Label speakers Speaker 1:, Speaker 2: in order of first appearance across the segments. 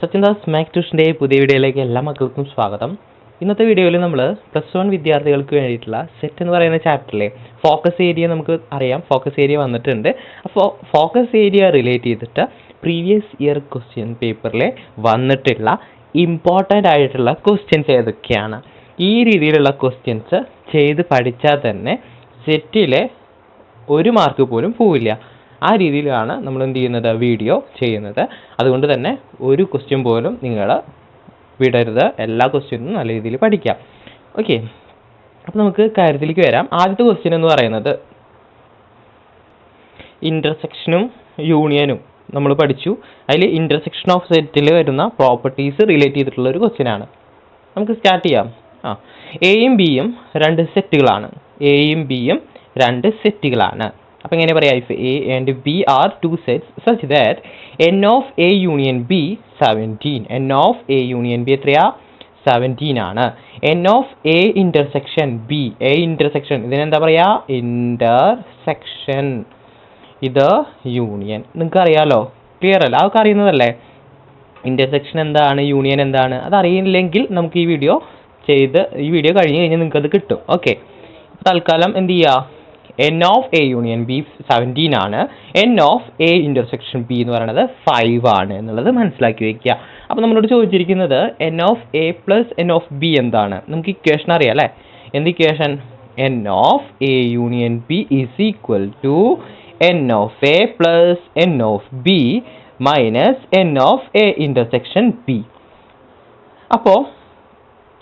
Speaker 1: Sachindas maths ട്യൂഷൻ്റെ പുതിയ വീഡിയോയിലേക്ക് എല്ലാ മക്കൾക്കും സ്വാഗതം. ഇന്നത്തെ വീഡിയോയിൽ നമ്മൾ +1 വിദ്യാർത്ഥികൾക്ക് വേണ്ടിയിട്ടുള്ള സെറ്റ് എന്ന് പറയുന്ന ചാപ്റ്ററിലെ ഫോക്കസ് ഏരിയ നമുക്ക് അറിയാം. ഫോക്കസ് ഏരിയ വന്നിട്ടുണ്ട്. അപ്പോൾ ഫോക്കസ് ഏരിയ റിലേറ്റ് ചെയ്തിട്ട് പ്രീവിയസ് ഇയർ ക്വസ്റ്റ്യൻ പേപ്പറിൽ വന്നിട്ടുള്ള ഇമ്പോർട്ടൻ്റ് ആയിട്ടുള്ള ക്വസ്റ്റ്യൻസ് ഏതൊക്കെയാണ്, ഈ രീതിയിലുള്ള ക്വസ്റ്റ്യൻസ് ചെയ്ത് പഠിച്ചാൽ തന്നെ സെറ്റിലെ 1 മാർക്ക് പോലും പോവില്ല. ആ രീതിയിലാണ് നമ്മൾ എന്ത് ചെയ്യുന്നത്, വീഡിയോ ചെയ്യുന്നത്. അതുകൊണ്ട് തന്നെ ഒരു ക്വസ്റ്റ്യൻ പോലും നിങ്ങൾ വിടരുത്. എല്ലാ ക്വസ്റ്റ്യനും നല്ല രീതിയിൽ പഠിക്കാം. ഓക്കെ, അപ്പോൾ നമുക്ക് കാര്യത്തിലേക്ക് വരാം. ആദ്യത്തെ ക്വസ്റ്റ്യൻ എന്ന് പറയുന്നത് ഇൻ്റർസെക്ഷനും യൂണിയനും നമ്മൾ പഠിച്ചു. അതിൽ ഇൻ്റർസെക്ഷൻ ഓഫ് സെറ്റിൽ വരുന്ന പ്രോപ്പർട്ടീസ് റിലേറ്റ് ചെയ്തിട്ടുള്ള ഒരു ക്വസ്റ്റ്യൻ ആണ്. നമുക്ക് സ്റ്റാർട്ട് ചെയ്യാം. എയും ബിയും 2 സെറ്റുകളാണ്. എയും ബിയും 2 സെറ്റുകളാണ്. അപ്പോൾ എങ്ങനെ പറയാം, if A and B are 2 sets such that n of A union B 17. N of A union B എത്രയാ, 17 ആണ്. N of A intersection B, A intersection ഇതിനെന്താ പറയുക, ഇൻ്റർസെക്ഷൻ. ഇത് യൂണിയൻ. നിങ്ങൾക്ക് അറിയാമല്ലോ, ക്ലിയർ അല്ല, അതൊക്കെ അറിയുന്നതല്ലേ. ഇൻ്റർസെക്ഷൻ എന്താണ്, യൂണിയൻ എന്താണ്, അതറിയില്ലെങ്കിൽ നമുക്ക് ഈ വീഡിയോ കഴിഞ്ഞ് കഴിഞ്ഞാൽ നിങ്ങൾക്കത് കിട്ടും. ഓക്കെ, തൽക്കാലം എന്ത് ചെയ്യുക, N of A union B 17 ആണ്. N of A intersection B എന്ന് പറയുന്നത് 5 ആണ് എന്നുള്ളത് മനസ്സിലാക്കി വെക്കുക. അപ്പോൾ നമ്മളോട് ചോദിച്ചിരിക്കുന്നത് n of A plus n of B എന്താണ്. നമുക്ക് ഇക്വേഷൻ അറിയാം അല്ലേ. എന്ത് equation, n of A union B is equal to n of A plus n of B minus n of A intersection B. അപ്പോൾ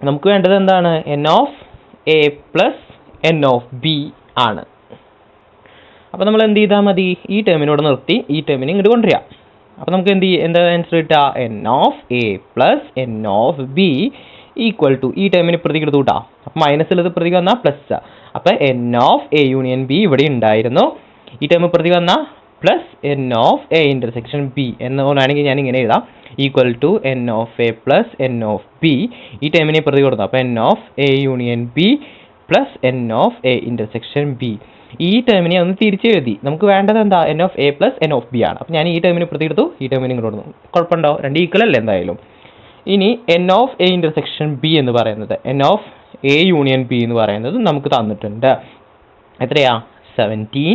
Speaker 1: നമുക്ക് വേണ്ടത് എന്താണ്, n of A plus n of B ആണ്. അപ്പോൾ നമ്മൾ എന്ത് ചെയ്താൽ മതി, ഈ ടേമിനോട് നിർത്തി ഈ ടേമിനെ ഇങ്ങോട്ട് കൊണ്ടുവരിക. അപ്പോൾ നമുക്ക് എന്താ ആൻസർ കിട്ടുക, n of A plus n of B equal to ഈ ടേമിന് ഇപ്പുറത്തേക്ക് എടുത്തു കൂട്ടാം. അപ്പോൾ മൈനസ് ഉള്ളത് ഇപ്പുറത്തേക്ക് വന്നാൽ പ്ലസ്. അപ്പോൾ n of A union B ഇവിടെ ഉണ്ടായിരുന്നു, ഈ ടേം ഇപ്പുറത്തേക്ക് വന്നാൽ plus n of A intersection B എന്ന് വേണമെങ്കിൽ ഞാൻ ഇങ്ങനെ എഴുതാം, equal to n of A plus n of B. ഈ ടേമിനെ ഇപ്പുറത്തേക്ക് കൊടുത്തു. അപ്പോൾ n of A union B plus n of A intersection B. ഈ ടേമിനെ ഒന്ന് തിരിച്ചെഴുതി. നമുക്ക് വേണ്ടത് എന്താ, n of A plus n of B ആണ്. അപ്പോൾ ഞാൻ ഈ ടേമിന് എടുത്തു, ഈ ടേമിന് ഇങ്ങോട്ട് കൊടുത്തു. കുഴപ്പമുണ്ടോ, 2 ഈക്വൽ അല്ലേ എന്തായാലും. ഇനി N of A intersection B എന്ന് പറയുന്നത്, N of A union B എന്ന് പറയുന്നത് നമുക്ക് തന്നിട്ടുണ്ട്. എത്രയാ, 17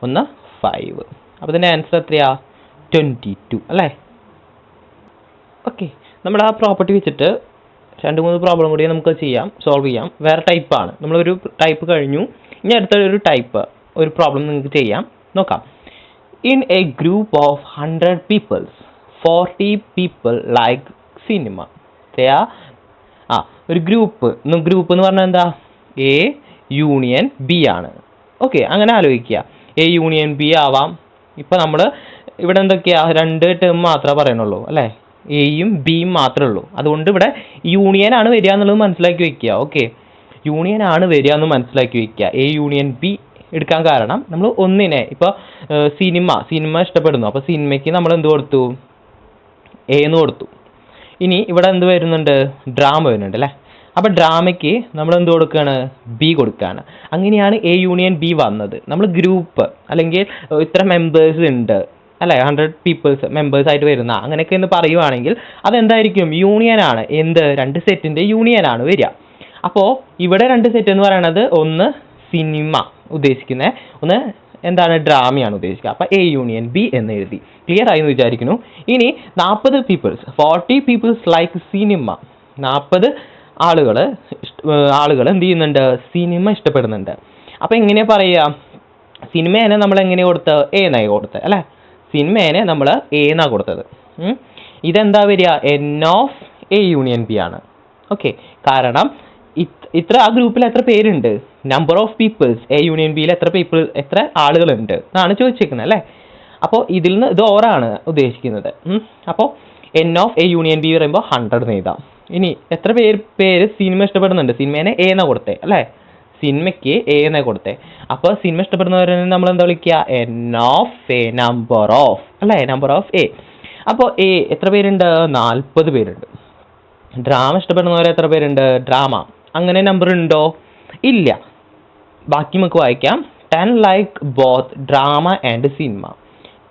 Speaker 1: ഒന്ന് 5. അപ്പോൾ ഇതിൻ്റെ ആൻസർ എത്രയാ, 22 അല്ലേ. ഓക്കെ, നമ്മൾ ആ പ്രോപ്പർട്ടി വെച്ചിട്ട് 2-3 പ്രോബ്ലം കൂടി നമുക്ക് സോൾവ് ചെയ്യാം. വേറെ ടൈപ്പാണ്, നമ്മളൊരു ടൈപ്പ് കഴിഞ്ഞു. ഇനി അടുത്ത ഒരു പ്രോബ്ലം നിങ്ങൾക്ക് ചെയ്യാം, നോക്കാം. In a group of 100 peoples 40 people like cinema. ഒരു ഗ്രൂപ്പ് എന്ന് പറഞ്ഞാൽ എന്താ, എ യൂണിയൻ ബി ആണ്. ഓക്കെ, അങ്ങനെ ആലോചിക്കുക, എ യൂണിയൻ ബി ആവാം. ഇപ്പം നമ്മൾ ഇവിടെ എന്തൊക്കെയാ, 2 ടേം മാത്രമേ പറയണുള്ളൂ അല്ലേ, എയും ബിയും മാത്രമേ ഉള്ളൂ. അതുകൊണ്ട് ഇവിടെ യൂണിയൻ ആണ് വരിക എന്നുള്ളത് മനസ്സിലാക്കി വെക്കുക. ഓക്കെ, യൂണിയൻ ആണ് വരിക എന്ന് മനസ്സിലാക്കി വെക്കുക. എ യൂണിയൻ ബി എടുക്കാൻ കാരണം നമ്മൾ ഒന്നിനെ, ഇപ്പോൾ സിനിമ ഇഷ്ടപ്പെടുന്നു, അപ്പോൾ സിനിമയ്ക്ക് നമ്മൾ എന്ത് കൊടുത്തു, എ എന്ന് കൊടുത്തു. ഇനി ഇവിടെ എന്ത് വരുന്നുണ്ട്, ഡ്രാമ വരുന്നുണ്ട് അല്ലേ. അപ്പോൾ ഡ്രാമയ്ക്ക് നമ്മൾ എന്ത് കൊടുക്കുകയാണ്, ബി കൊടുക്കുകയാണ്. അങ്ങനെയാണ് എ യൂണിയൻ ബി വന്നത്. നമ്മൾ ഗ്രൂപ്പ് അല്ലെങ്കിൽ ഇത്ര മെമ്പേഴ്സ് ഉണ്ട് അല്ലേ, 100 പീപ്പിൾസ് മെമ്പേഴ്സായിട്ട് വരുന്ന അങ്ങനെയൊക്കെ എന്ന് പറയുവാണെങ്കിൽ അതെന്തായിരിക്കും, യൂണിയനാണ്. 2 സെറ്റിൻ്റെ യൂണിയനാണ് വരിക. അപ്പോൾ ഇവിടെ 2 സെറ്റ് എന്ന് പറയുന്നത് ഒന്ന് സിനിമ ഉദ്ദേശിക്കുന്നത്, ഒന്ന് എന്താണ്, ഡ്രാമയാണ് ഉദ്ദേശിക്കുക. അപ്പോൾ എ യൂണിയൻ ബി എന്ന് എഴുതി. ക്ലിയർ ആയി എന്ന് വിചാരിക്കുന്നു. ഇനി 40 പീപ്പിൾസ് ലൈക്ക് സിനിമ. 40 ആളുകൾ എന്ത് ചെയ്യുന്നുണ്ട്, സിനിമ ഇഷ്ടപ്പെടുന്നുണ്ട്. അപ്പോൾ എങ്ങനെയാ പറയുക, സിനിമേനെ നമ്മൾ എങ്ങനെ കൊടുത്ത്, എ എന്നായി കൊടുത്തത് അല്ലേ. സിനിമേനെ നമ്മൾ എ എന്നാണ് കൊടുത്തത്. ഇതെന്താ വരിക, n of A union B ആണ്. ഓക്കെ, കാരണം ആ ഗ്രൂപ്പിൽ എത്ര പേരുണ്ട്, number of peoples, A union ബിയിൽ എത്ര ആളുകളുണ്ട് എന്നാണ് ചോദിച്ചേക്കുന്നത് അല്ലേ. അപ്പോൾ ഇതിൽ നിന്ന് ഇത് ഓറാണ് ഉദ്ദേശിക്കുന്നത്. അപ്പോൾ n of A union B പറയുമ്പോൾ 100 എന്ന് എഴുതാം. ഇനി എത്ര പേര് സിനിമ ഇഷ്ടപ്പെടുന്നുണ്ട്, സിനിമേനെ എ എന്നാണ് കൊടുത്തേ അല്ലേ, സിനിമയ്ക്ക് എ എന്നാണ് കൊടുത്തേ. അപ്പോൾ സിനിമ ഇഷ്ടപ്പെടുന്നവരെ നമ്മൾ എന്താ വിളിക്കുക, N of A number of അല്ലേ, നമ്പർ ഓഫ് എ. അപ്പോൾ എ എത്ര പേരുണ്ട്, 40 പേരുണ്ട്. ഡ്രാമ ഇഷ്ടപ്പെടുന്നവരെ എത്ര പേരുണ്ട്, ഡ്രാമ അങ്ങനെ നമ്പർ ഉണ്ടോ, ഇല്ല. ബാക്കി നമുക്ക് വായിക്കാം. 10 like both drama and cinema.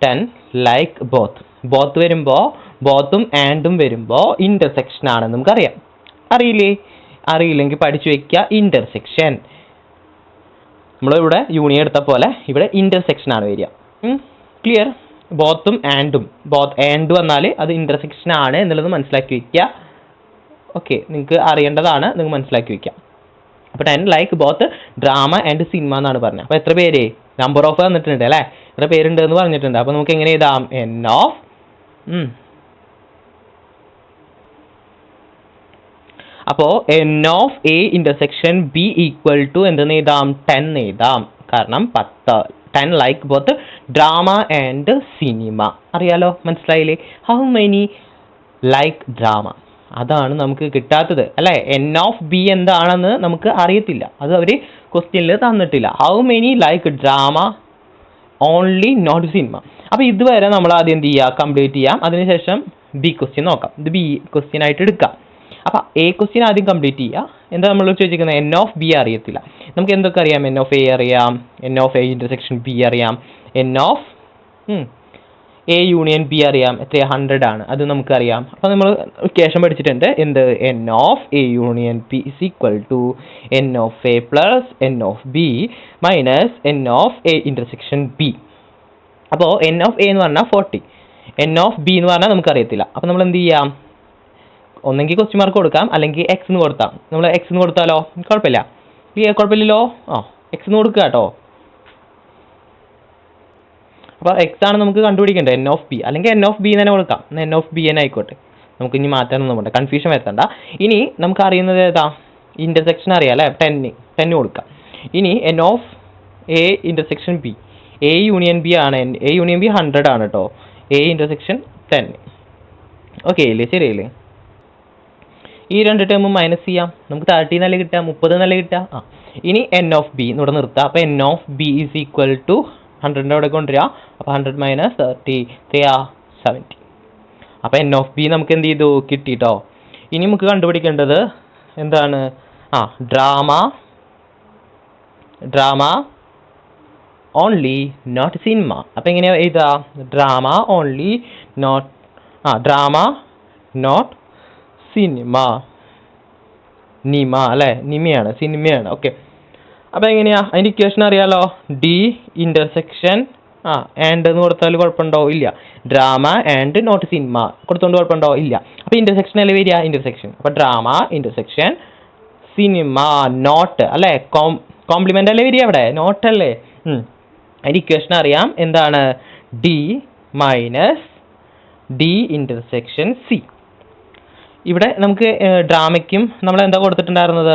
Speaker 1: 10 like both വരുമ്പോൾ ബോത്തും ആൻഡും വരുമ്പോൾ ഇൻ്റർസെക്ഷൻ ആണെന്ന് നമുക്കറിയാം. അറിയില്ലേ? അറിയില്ലെങ്കിൽ പഠിച്ചു വയ്ക്കുക. ഇൻ്റർസെക്ഷൻ നമ്മളിവിടെ യൂണിയൻ എടുത്ത പോലെ ഇവിടെ ഇൻ്റർസെക്ഷൻ ആണ് വരിക. ക്ലിയർ? ബോത്തും ആൻഡും, ആൻഡ് വന്നാൽ അത് ഇൻ്റർസെക്ഷൻ ആണ് എന്നുള്ളത് മനസ്സിലാക്കി വയ്ക്കുക. ഓക്കെ, നിങ്ങൾക്ക് അറിയേണ്ടതാണ്, നിങ്ങൾ മനസ്സിലാക്കി വയ്ക്കുക. അപ്പോൾ 10 like both drama and cinema എന്നാണ് പറഞ്ഞത്. അപ്പോൾ എത്ര പേര്? നമ്പർ ഓഫ് തന്നിട്ടുണ്ട് അല്ലേ? എത്ര പേരുണ്ട് എന്ന് പറഞ്ഞിട്ടുണ്ട്. അപ്പോൾ നമുക്ക് എങ്ങനെ എഴുതാം? എൻ ഓഫ് അപ്പോൾ n of A intersection B equal to എന്തെന്ന് എഴുതാം? 10 എഴുതാം. കാരണം 10 like both drama and cinema. അറിയാലോ, മനസ്സിലായില്ലേ? How many like drama? അതാണ് നമുക്ക് കിട്ടാത്തത് അല്ലേ? എൻ ഓഫ് ബി എന്താണെന്ന് നമുക്ക് അറിയത്തില്ല, അത് അവർ ക്വസ്റ്റ്യനിൽ തന്നിട്ടില്ല. How many like drama only not cinema. അപ്പോൾ ഇതുവരെ നമ്മൾ ആദ്യം എന്ത് ചെയ്യുക? കംപ്ലീറ്റ് ചെയ്യാം. അതിനുശേഷം ബി ക്വസ്റ്റ്യൻ നോക്കാം. ഇത് ബി ക്വസ്റ്റ്യൻ ആയിട്ട് എടുക്കാം. അപ്പോൾ എ ക്വസ്റ്റ്യൻ ആദ്യം കംപ്ലീറ്റ് ചെയ്യുക. എന്താ നമ്മൾ ചോദിച്ചിരിക്കുന്നത്? എൻ ഓഫ് ബി അറിയത്തില്ല. നമുക്ക് എന്തൊക്കെ അറിയാം? എൻ ഓഫ് എ അറിയാം, N of A intersection B അറിയാം, N of A union B അറിയാം. എത്രയാ? 100 ആണ്, അത് നമുക്കറിയാം. അപ്പോൾ നമ്മൾ ഇക്വേഷൻ പഠിച്ചിട്ടുണ്ട്. എന്ത്? N of A union B is equal to n of A plus n of B minus n of A intersection B. അപ്പോൾ എൻ ഓഫ് എ എന്ന് പറഞ്ഞാൽ 40, എൻ ഓഫ് ബി എന്ന് പറഞ്ഞാൽ നമുക്കറിയത്തില്ല. അപ്പോൾ നമ്മൾ എന്ത് ചെയ്യാം? ഒന്നെങ്കിൽ ക്വസ്റ്റ്യൻ മാർക്ക് കൊടുക്കാം, അല്ലെങ്കിൽ എക്സ് എന്ന് കൊടുത്താൽ. നമ്മൾ എക്സ് എന്ന് കൊടുത്താലോ? കുഴപ്പമില്ല. കുഴപ്പമില്ലല്ലോ. എക്സ് എന്ന് കൊടുക്കുക കേട്ടോ. അപ്പോൾ എക്സ് ആണ് നമുക്ക് കണ്ടുപിടിക്കേണ്ടത്, എൻ ഓഫ് ബി. അല്ലെങ്കിൽ എൻ ഓഫ് ബി തന്നെ കൊടുക്കാം. എൻ ഓഫ് ബി തന്നെ ആയിക്കോട്ടെ, നമുക്ക് ഇനി മാറ്റാനൊന്നും വേണ്ട, കൺഫ്യൂഷൻ വരുത്തണ്ട. ഇനി നമുക്ക് അറിയുന്നത് ഏതാ? ഇൻ്റർസെക്ഷൻ അറിയാം അല്ലേ? 10 കൊടുക്കാം. ഇനി N of A intersection B, A union B ആണ്. എ യൂണിയൻ ബി 100 ആണ് കേട്ടോ. A intersection 10. ഓക്കെ അല്ലേ? ശരിയല്ലേ? ഈ 2 ടേമും മൈനസ് ചെയ്യാം. നമുക്ക് 30 നല്ല കിട്ടുക, 30 നല്ല കിട്ടുക. ഇനി എൻ ഓഫ് ബി ഇവിടെ നിർത്തുക. അപ്പോൾ n of B is equal to 100 അവിടെ കൊണ്ടുവരിക. അപ്പോൾ 100 മൈനസ് 30 70. അപ്പോൾ എൻ ഓഫ് ബി നമുക്ക് എന്ത് ചെയ്തു? കിട്ടിട്ടോ. ഇനി നമുക്ക് കണ്ടുപിടിക്കേണ്ടത് എന്താണ്? Drama only not cinema. അപ്പോൾ എങ്ങനെയാ എഴുതുക? Drama only drama not cinema. നിമ അല്ലേ? നിമയാണ്, സിനിമയാണ്. ഓക്കെ, അപ്പോൾ എങ്ങനെയാ? അതിൻ്റെ ഇക്വേഷൻ അറിയാലോ. ഡി ഇൻ്റർസെക്ഷൻ ആൻഡ് എന്ന് കൊടുത്താൽ കുഴപ്പമുണ്ടോ? ഇല്ല. ഡ്രാമ ആൻഡ് നോട്ട് സിനിമ കൊടുത്തോണ്ട് കുഴപ്പമുണ്ടോ? ഇല്ല. അപ്പോൾ ഇൻ്റർസെക്ഷൻ അല്ലേ വരിക? ഇൻ്റർസെക്ഷൻ. അപ്പോൾ ഡ്രാമ ഇൻ്റർസെക്ഷൻ സിനിമ നോട്ട് അല്ലേ? കോംപ്ലിമെൻ്റ് അല്ലേ വരിക? അവിടെ നോട്ട് അല്ലേ? അതിൻ്റെ ഇക്വേഷൻ അറിയാം. എന്താണ്? D minus D intersection C. ഇവിടെ നമുക്ക് ഡ്രാമയ്ക്കും നമ്മൾ എന്താ കൊടുത്തിട്ടുണ്ടായിരുന്നത്?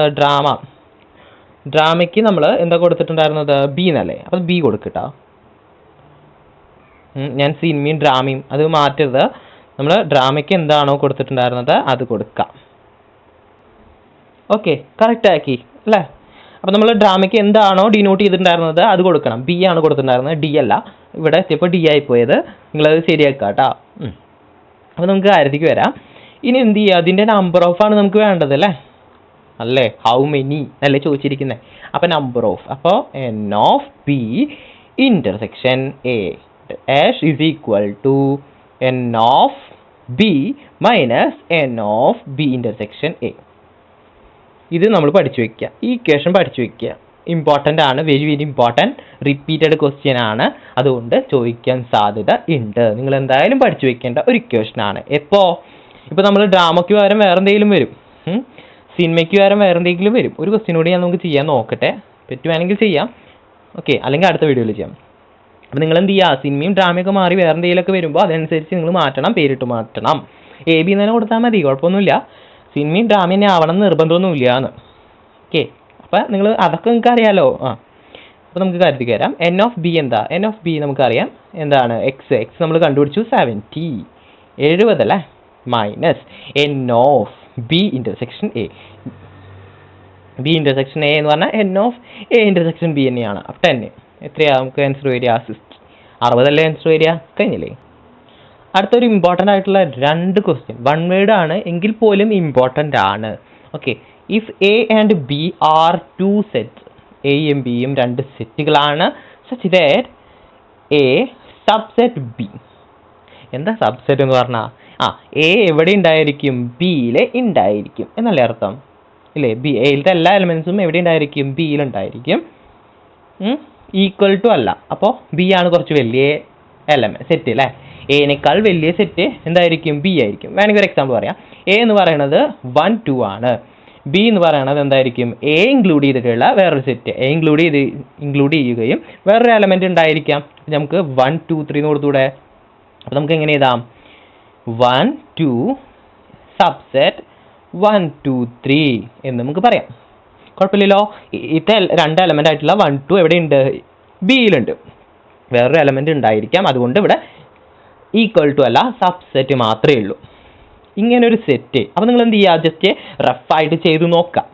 Speaker 1: ഡ്രാമയ്ക്ക് നമ്മൾ എന്താ കൊടുത്തിട്ടുണ്ടായിരുന്നത്? ബി എന്നല്ലേ? അപ്പോൾ ബി കൊടുക്കട്ടോ. ഞാൻ സിനിമയും ഡ്രാമയും അത് മാറ്റരുത്. നമ്മൾ ഡ്രാമയ്ക്ക് എന്താണോ കൊടുത്തിട്ടുണ്ടായിരുന്നത് അത് കൊടുക്കാം. ഓക്കെ, കറക്റ്റ് ആക്കി അല്ലേ? അപ്പോൾ നമ്മൾ ഡ്രാമയ്ക്ക് എന്താണോ ഡിനോട്ട് ചെയ്തിട്ടുണ്ടായിരുന്നത് അത് കൊടുക്കണം. ബി ആണ് കൊടുത്തിട്ടുണ്ടായിരുന്നത്, ഡി അല്ല. ഇവിടെ എത്തിയപ്പോൾ ഡി ആയിപ്പോയത്. നിങ്ങളത് ശരിയാക്കാം കേട്ടോ. അപ്പോൾ നമുക്ക് കാര്യത്തിലേക്ക് വരാം. ഇനി എന്ത് ചെയ്യുക? അതിൻ്റെ നമ്പർ ഓഫ് ആണ് നമുക്ക് വേണ്ടത് അല്ലേ? ഹൗ മെനി അല്ലേ ചോദിച്ചിരിക്കുന്നത്. അപ്പോൾ നമ്പർ ഓഫ്. അപ്പോൾ n of B intersection A dash is equal to n of B minus n of B intersection A. ഇത് നമ്മൾ പഠിച്ചു വയ്ക്കുക. ഈ ഇക്വേഷൻ പഠിച്ചു വയ്ക്കുക. ഇമ്പോർട്ടൻ്റ് ആണ്, very very important. Repeated question ആണ്, അതുകൊണ്ട് ചോദിക്കാൻ സാധ്യത ഉണ്ട്. നിങ്ങൾ എന്തായാലും പഠിച്ചു വയ്ക്കേണ്ട ഒരു ഇക്വേഷനാണ്. ഇപ്പോൾ നമ്മൾ ഡ്രാമയ്ക്ക് പകരം വേറെ എന്തെങ്കിലും വരും, സിനിമയ്ക്ക് പകരം വേറെ എന്തെങ്കിലും വരും. ഒരു ക്വസ്റ്റ്യൻ കൂടി ഞാൻ നമുക്ക് ചെയ്യാൻ നോക്കട്ടെ, പറ്റുവാണെങ്കിൽ ചെയ്യാം. ഓക്കെ, അല്ലെങ്കിൽ അടുത്ത വീഡിയോയിൽ ചെയ്യാം. അപ്പോൾ നിങ്ങൾ എന്ത് ചെയ്യുക? സിനിമയും ഡ്രാമയൊക്കെ മാറി വേറെ എന്തെങ്കിലുമൊക്കെ വരുമ്പോൾ അതനുസരിച്ച് നിങ്ങൾ മാറ്റണം, പേരിട്ട് മാറ്റണം. എ ബി തന്നെ കൊടുത്താൽ മതി, കുഴപ്പമൊന്നുമില്ല. സിനിമയും ഡ്രാമ തന്നെ ആവണം നിർബന്ധമൊന്നുമില്ല എന്ന്. ഓക്കെ, അപ്പോൾ നിങ്ങൾ അതൊക്കെ നിങ്ങൾക്ക് അറിയാമല്ലോ. അപ്പോൾ നമുക്ക് കാര്യത്തിൽ വരാം. എൻ ഓഫ് ബി എന്താ? എൻ ഓഫ് ബി നമുക്കറിയാം. എന്താണ്? എക്സ് നമ്മൾ കണ്ടുപിടിച്ചു 70 അല്ലേ? Minus n of B intersection A. B intersection A എന്ന് പറഞ്ഞാൽ N of A intersection B തന്നെയാണ്. അപ്പോൾ 10 എത്രയാണ് നമുക്ക് ആൻസർ വരിക? 60 അല്ലേ ആൻസർ വരിക? കഴിഞ്ഞില്ലേ? അടുത്തൊരു ഇമ്പോർട്ടൻ്റ് ആയിട്ടുള്ള 2 ക്വസ്റ്റ്യൻ, 1 വേർഡ് ആണ് എങ്കിൽ പോലും ഇമ്പോർട്ടൻ്റ് ആണ്. Okay, if A and B are 2 set, എയും ബിയും 2 സെറ്റുകളാണ്, such that A subset B. എന്താ സബ്സെറ്റ് എന്ന് പറഞ്ഞാൽ? ആ എ എവിടെ ഉണ്ടായിരിക്കും, ബിയിൽ ഉണ്ടായിരിക്കും എന്നല്ലേ അർത്ഥം ഇല്ലേ? എയിലത്തെ എല്ലാ എലമെൻസും എവിടെ ഉണ്ടായിരിക്കും, ബിയിൽ ഉണ്ടായിരിക്കും. ഈക്വൽ ടു അല്ല, അപ്പോൾ ബി ആണ് കുറച്ച് വലിയ സെറ്റ് അല്ലേ. എനേക്കാൾ വലിയ സെറ്റ് എന്തായിരിക്കും, ബി ആയിരിക്കും. വേണമെങ്കിൽ ഒരു എക്സാമ്പിൾ പറയാം. എ എന്ന് പറയുന്നത് 1 2 ആണ്. ബി എന്ന് പറയുന്നത് എന്തായിരിക്കും, എ ഇൻക്ലൂഡ് ചെയ്തിട്ടുള്ള വേറൊരു സെറ്റ്. എ ഇൻക്ലൂഡ് ചെയ്യുകയും വേറൊരു എലമെന്റ് ഉണ്ടായിരിക്കാം. നമുക്ക് 1 2 3 എന്ന് കൊടുത്തൂടെ? അപ്പോൾ നമുക്ക് എങ്ങനെ എഴുതാം, 1 2 സബ്സെറ്റ് 1 2 3 എന്ന് നമുക്ക് പറയാം. കുഴപ്പമില്ലല്ലോ. ഇത് രണ്ട് എലമെന്റ് ആയിട്ടുള്ള 1 2 എവിടെയുണ്ട്, ബിയിലുണ്ട്. വേറൊരു എലമെന്റ് ഉണ്ടായിരിക്കാം, അതുകൊണ്ട് ഇവിടെ ഈക്വൽ ടു അല്ല, സബ്സെറ്റ് മാത്രമേ ഉള്ളൂ. ഇങ്ങനെ ഒരു സെറ്റ്. അപ്പോൾ നിങ്ങൾ എന്ത് ചെയ്യുക, ജസ്റ്റ് റഫായിട്ട് ചെയ്ത് നോക്കാം.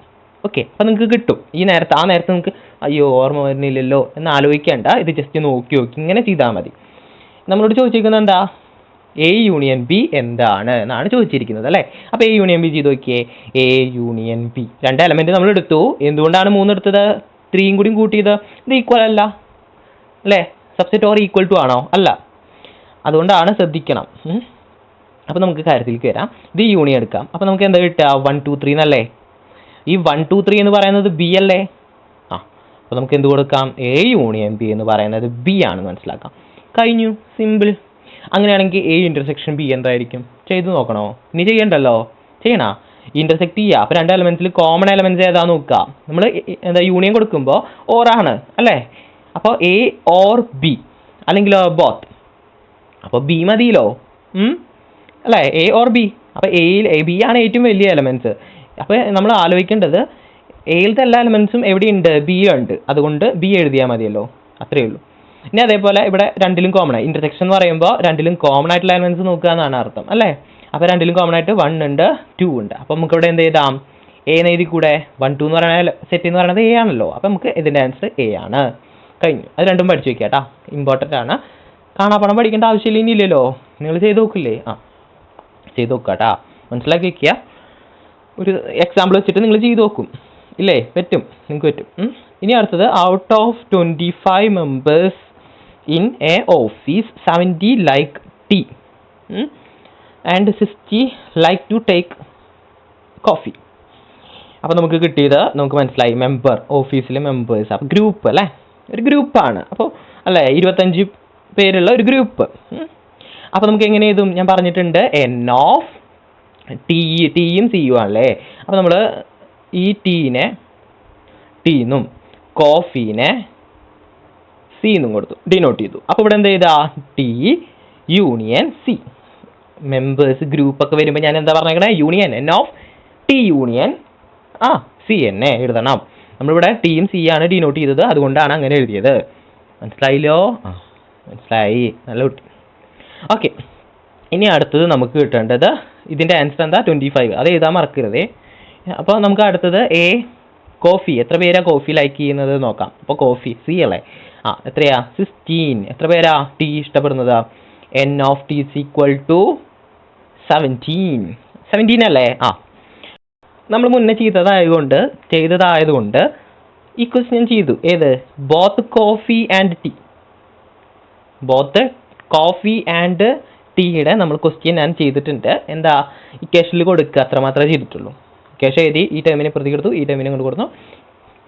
Speaker 1: ഓക്കെ, അപ്പോൾ നിങ്ങൾക്ക് കിട്ടും. ആ നേരത്തെ നിങ്ങൾക്ക് അയ്യോ ഓർമ്മ വരുന്നില്ലല്ലോ എന്ന് ആലോചിക്കേണ്ട, ഇത് ജസ്റ്റ് നോക്കി ഇങ്ങനെ ചെയ്താൽ മതി. നമ്മളോട് ചോദിച്ചിരിക്കുന്നത് എന്താ, എ യൂണിയൻ ബി എന്താണ് എന്നാണ് ചോദിച്ചിരിക്കുന്നത് അല്ലേ. അപ്പോൾ എ യൂണിയൻ ബി ചെയ്ത് നോക്കിയേ. എ യൂണിയൻ ബി, രണ്ട് എലമെന്റ് നമ്മൾ എടുത്തു. എന്തുകൊണ്ടാണ് 3 എടുത്തത്, 3 കൂടി കൂട്ടിയത്? ഇത് ഈക്വൽ അല്ല അല്ലേ, സബ്സെറ്റ് ഓർ ഈക്വൽ ടു ആണോ? അല്ല, അതുകൊണ്ടാണ്, ശ്രദ്ധിക്കണം. അപ്പോൾ നമുക്ക് കാര്യത്തിലേക്ക് വരാം. ഇത് യൂണിയൻ എടുക്കാം. അപ്പോൾ നമുക്ക് എന്താ കിട്ടുക, 1 2 3 എന്നല്ലേ. ഈ 1 2 3 എന്ന് പറയുന്നത് ബി അല്ലേ. അപ്പോൾ നമുക്ക് എന്ത് കൊടുക്കാം, എ യൂണിയൻ ബി എന്ന് പറയുന്നത് ബി ആണെന്ന് മനസ്സിലാക്കാം. കഴിഞ്ഞു, സിമ്പിൾ. അങ്ങനെയാണെങ്കിൽ എ ഇൻ്റർസെക്ഷൻ ബി എന്തായിരിക്കും, ചെയ്ത് നോക്കണോ? ഇനി ചെയ്യണ്ടല്ലോ, ചെയ്യണോ? ഇൻ്റർസെക്ട് ചെയ്യുക. അപ്പോൾ രണ്ട് എലമെൻറ്റ്സിൽ കോമൺ എലമെൻറ്റ്സ് ഏതാണെന്ന് നോക്കുക. നമ്മൾ യൂണിയൻ കൊടുക്കുമ്പോൾ ഓറാണ് അല്ലേ. അപ്പോൾ എ ഓർ ബി അല്ലെങ്കിൽ ബോത്ത്. അപ്പോൾ ബി മതിയല്ലോ അല്ലേ, എ ഓർ ബി. അപ്പോൾ ബി ആണ് ഏറ്റവും വലിയ എലമെൻറ്റ്സ്. അപ്പോൾ നമ്മൾ ആലോചിക്കേണ്ടത് എയിലത്തെ എല്ലാ എലമെൻറ്റ്സും എവിടെയുണ്ട്, ബി ഉണ്ട്. അതുകൊണ്ട് ബി എഴുതിയാൽ മതിയല്ലോ, അത്രയേ ഉള്ളൂ. ഇനി അതേപോലെ ഇവിടെ രണ്ടിലും കോമൺ ആയി, ഇൻ്റർസെക്ഷൻ എന്ന് പറയുമ്പോൾ രണ്ടിലും കോമൺ ആയിട്ടുള്ള എലമെൻറ്റ്സ് നോക്കുക എന്നാണ് അർത്ഥം അല്ലേ. അപ്പോൾ രണ്ടിലും കോമൺ ആയിട്ട് 1 ഉണ്ട് 2 ഉണ്ട്. അപ്പോൾ നമുക്ക് ഇവിടെ എന്ത് ചെയ്താം, എ എന്ന് എഴുതി കൂടെ. 1 2 എന്ന് പറയുന്ന സെറ്റ് എന്ന് പറയുന്നത് എ ആണല്ലോ. അപ്പോൾ നമുക്ക് ഇതിൻ്റെ ആൻസർ എ ആണ്. കഴിഞ്ഞു. അത് രണ്ടും പഠിച്ചു വയ്ക്കുക കേട്ടോ, ഇമ്പോർട്ടൻ്റ് ആണ്. കാണാപ്പണം പഠിക്കേണ്ട ആവശ്യമില്ല, ഇനിയില്ലല്ലോ. നിങ്ങൾ ചെയ്ത് നോക്കില്ലേ? ചെയ്ത് നോക്കുക കേട്ടോ, മനസ്സിലാക്കി വയ്ക്കുക. ഒരു എക്സാമ്പിൾ വെച്ചിട്ട് നിങ്ങൾ ചെയ്ത് നോക്കും ഇല്ലേ, പറ്റും, നിങ്ങൾക്ക് പറ്റും. ഇനി അടുത്തത്, out of 25 members in a office, 70 like tea and 60 like to take coffee. അപ്പോൾ നമുക്ക് കിട്ടിയത് നമുക്ക് മനസ്സിലായി, മെമ്പർ, ഓഫീസിലെ മെമ്പേഴ്സ്. അപ്പോൾ ഗ്രൂപ്പ് അല്ലേ, ഒരു ഗ്രൂപ്പാണ്. അപ്പോൾ അല്ലേ 25 പേരുള്ള ഒരു ഗ്രൂപ്പ്. അപ്പോൾ നമുക്ക് എങ്ങനെ എഴുതും, ഞാൻ പറഞ്ഞിട്ടുണ്ട്, എൻ ഓഫ് ടിയും സിയും ആണല്ലേ. അപ്പോൾ നമ്മൾ ഈ ടീനെ ടീന്നും കോഫീനെ സിന്നും കൊടുത്തു, ഡിനോട്ട് ചെയ്തു. അപ്പോൾ ഇവിടെ എന്താ ചെയ്താ, ടി യൂണിയൻ സി. മെമ്പേഴ്സ് ഗ്രൂപ്പൊക്കെ വരുമ്പോൾ ഞാൻ എന്താ പറഞ്ഞേക്കണേ, union, N of T union C എന്നെ എഴുതണം. നമ്മളിവിടെ ടിയും സി ആണ് ഡിനോട്ട് ചെയ്തത്, അതുകൊണ്ടാണ് അങ്ങനെ എഴുതിയത്. മനസ്സിലായില്ലോ? മനസ്സിലായി, നല്ല കുട്ടി. ഓക്കെ, ഇനി അടുത്തത് നമുക്ക് കിട്ടേണ്ടത്, ഇതിൻ്റെ ആൻസർ എന്താ, 25. അത് എഴുതാൻ മറക്കരുതേ. അപ്പോൾ നമുക്ക് അടുത്തത് എ കോഫി, എത്ര പേരാ കോഫി ലൈക്ക് ചെയ്യുന്നത് നോക്കാം. അപ്പോൾ കോഫി സി അല്ലേ. എത്രയാ, 16. എത്ര പേരാ ടീ ഇഷ്ടപ്പെടുന്നത്, N of T is equal to 17 അല്ലേ. നമ്മൾ മുന്നേ ചെയ്തതായതുകൊണ്ട് ഈ ക്വസ്റ്റ്യൻ ചെയ്തു. ഏത്, both coffee and tea. Both coffee and ടീയുടെ നമ്മൾ ക്വസ്റ്റ്യൻ ഞാൻ ചെയ്തിട്ടുണ്ട്. എന്താ, ഇക്വേഷനിൽ കൊടുക്കുക, അത്ര മാത്രമേ ചെയ്തിട്ടുള്ളൂ. ഇക്വേഷൻ എഴുതി, ഈ ടൈമിനെ പ്രതികെടുത്തു, ഈ ടൈമിനെ കൊണ്ട്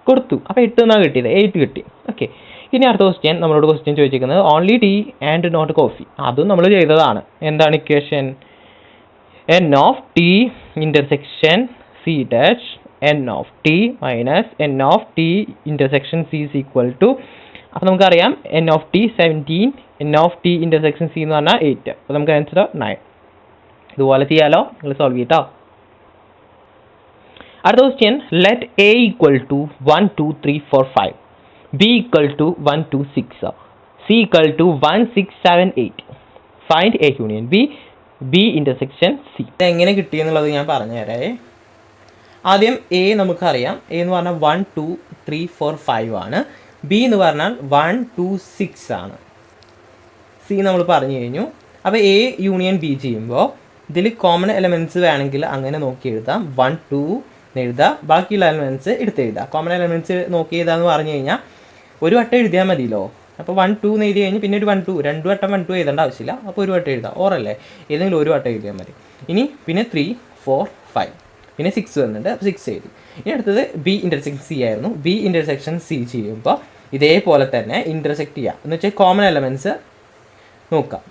Speaker 1: കൊടുത്തു. അപ്പോൾ 8 എന്നാണ് കിട്ടിയത്, 8 കിട്ടി. ഓക്കെ, ഇനി അടുത്ത ക്വസ്റ്റ്യൻ, നമ്മളോട് ക്വസ്റ്റ്യൻ ചോദിച്ചിരിക്കുന്നത് only tea and not coffee. അതും നമ്മൾ ചെയ്തതാണ്. എന്താണ് equation, n of T intersection C dash n of T minus n of T intersection C is equal to. അപ്പോൾ നമുക്കറിയാം n of T 17, n of T intersection C എന്ന് പറഞ്ഞാൽ 8. അപ്പോൾ നമുക്ക് ആൻസർ 9. ഇതുപോലെ ചെയ്യാലോ, നിങ്ങൾ സോൾവ് ചെയ്യട്ടോ. അടുത്ത question, let A equal to 1 2 3 4 5, B equal to 1 2 6, C equal to 1 6 7 8. Find A union B intersection C. എങ്ങനെ കിട്ടിയെന്നുള്ളത് ഞാൻ പറഞ്ഞുതരാം. ആദ്യം എ നമുക്കറിയാം, എ എന്ന് പറഞ്ഞാൽ 1 2 3 4 5 ആണ്. ബി എന്ന് പറഞ്ഞാൽ 1 2 6 ആണ്. സി നമ്മൾ പറഞ്ഞു കഴിഞ്ഞു. അപ്പോൾ എ യൂണിയൻ ബി ചെയ്യുമ്പോൾ ഇതിൽ കോമൺ എലമെൻറ്റ്സ് വേണമെങ്കിൽ അങ്ങനെ നോക്കി എഴുതാം. 1 2 എഴുതുക, ബാക്കിയുള്ള എലമെൻറ്റ്സ് എടുത്ത് എഴുതുക. കോമൺ എലമെൻറ്റ്സ് നോക്കി എഴുതാന്ന് പറഞ്ഞു കഴിഞ്ഞാൽ ഒരു വട്ടം എഴുതിയാൽ മതിയല്ലോ. അപ്പോൾ 1 2 എന്ന് എഴുതി കഴിഞ്ഞ് പിന്നെ ഒരു 1 2 രണ്ട് വട്ടം 1 2 എഴുതേണ്ട ആവശ്യമില്ല. അപ്പോൾ ഒരു വട്ടം എഴുതാം, ഓറല്ലേ, ഏതെങ്കിലും ഒരു വട്ടം എഴുതിയാൽ മതി. ഇനി പിന്നെ 3 4 5 പിന്നെ 6 വന്നിട്ടുണ്ട്, അപ്പോൾ 6 എഴുതി. ഇനി അടുത്തത് ബി ഇൻ്റർസെക്ഷൻ സി ആയിരുന്നു. ബി ഇൻ്റർസെക്ഷൻ സി ചെയ്യുമ്പോൾ ഇതേപോലെ തന്നെ ഇൻ്റർസെക്റ്റ് ചെയ്യുക, എന്ന് വെച്ചാൽ കോമൺ എലമെൻറ്റ്സ് നോക്കാം.